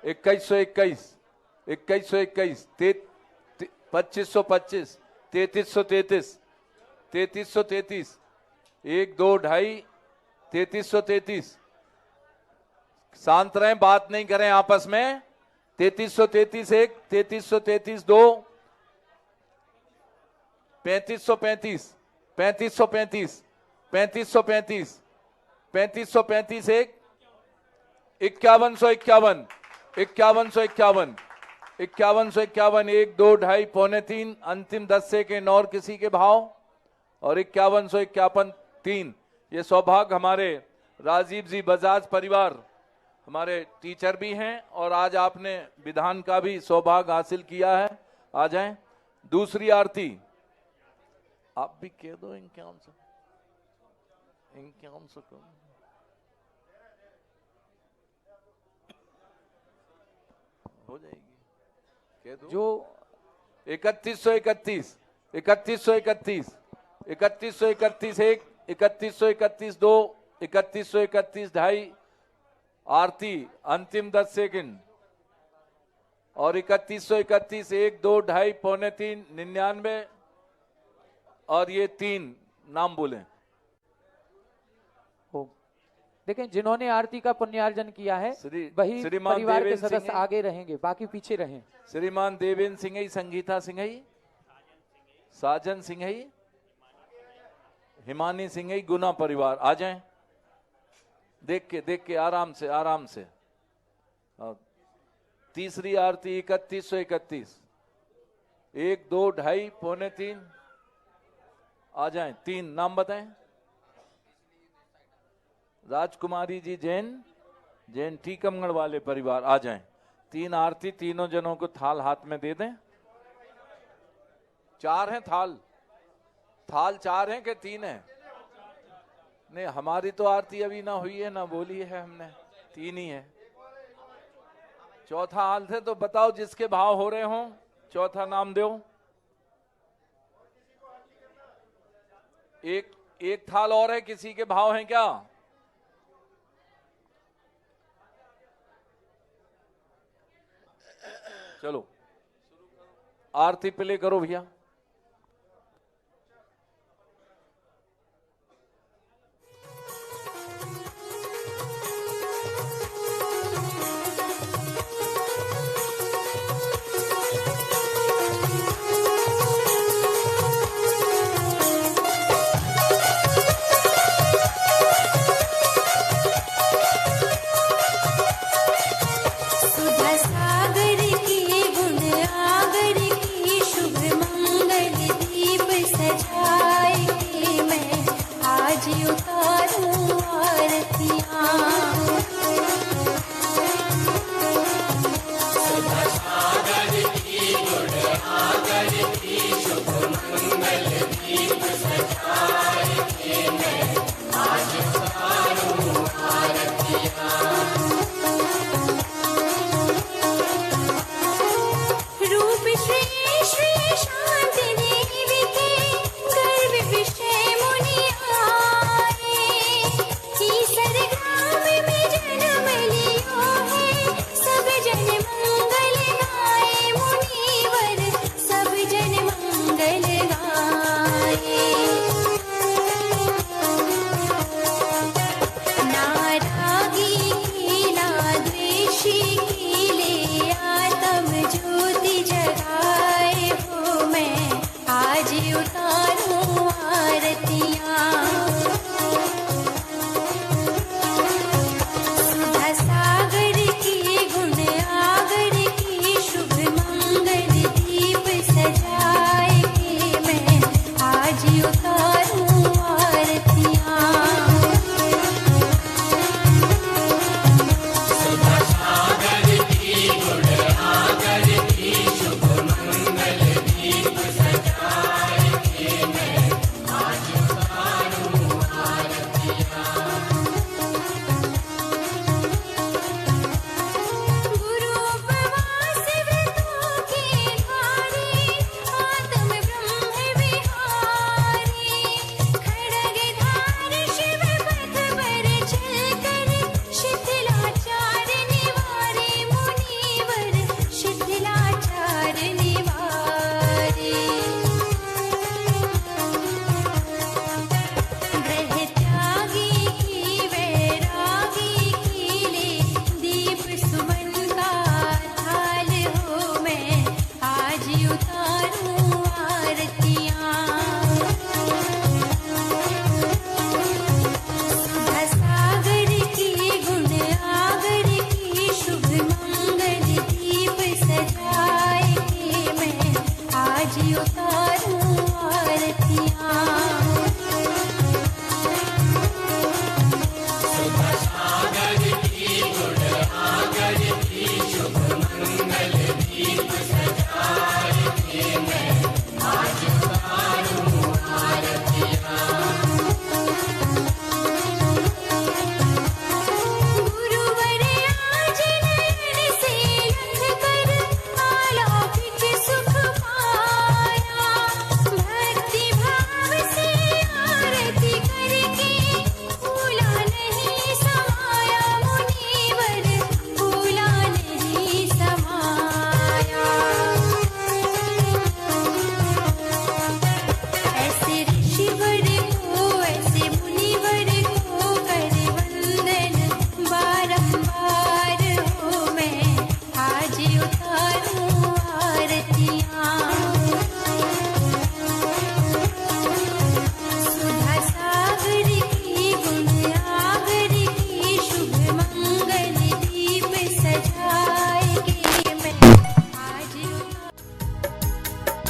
2121, 2121, 2525, 3333, 3333, 1 2 2.5, 3333। शांत रहें, बात नहीं करें आपस में। 3333 1, 3333 2, 3535, 3535, 3535, 3535 1, 5151, 5151, 5151, 1 2 2.5 पौने 3, अंतिम 10 सेकेंड और किसी के भाव, और 5151 3। ये सौभाग्य हमारे राजीव जी बजाज परिवार हमारे टीचर भी हैं, और आज आपने विधान का भी सौभाग्य हासिल किया है। आ जाएं। दूसरी आरती आप भी कह दो। इनक्यावन हो जाएगी, कह दो। जो 3131, 3131, 3131 1, 3131 2, 3131 2.5 आरती अंतिम 10 सेकंड, और 3131 1 2 2.5 पौने 3, 99, और ये 3 नाम बोले। देखें, जिन्होंने आरती का पुण्यार्जन किया है वही परिवार के सदस्य आगे रहेंगे, बाकी पीछे रहें। श्रीमान देवेंद्र सिंह, संगीता सिंह, साजन सिंह, हिमानी सिंह, गुना परिवार आ जाएं। देख के आराम से, आराम से। तीसरी आरती 3131, 1 2 2.5 पौने 3 आ जाएं। 3 नाम बताएं। राजकुमारी जी जैन टीकमगढ़ वाले परिवार आ जाएं। 3 आरती, तीनों जनों को थाल हाथ में दे दें। 4 हैं थाल 4 हैं कि 3 हैं? नहीं, हमारी तो आरती अभी ना हुई है ना बोली है हमने, 3 ही है। चौथा हाल थे तो बताओ जिसके भाव हो रहे हों, चौथा नाम दो। एक थाल और है, किसी के भाव हैं क्या? चलो आरती प्ले करो भैया।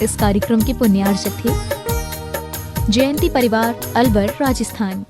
इस कार्यक्रम के पुण्यार्चक थे जयंती परिवार अलवर राजस्थान।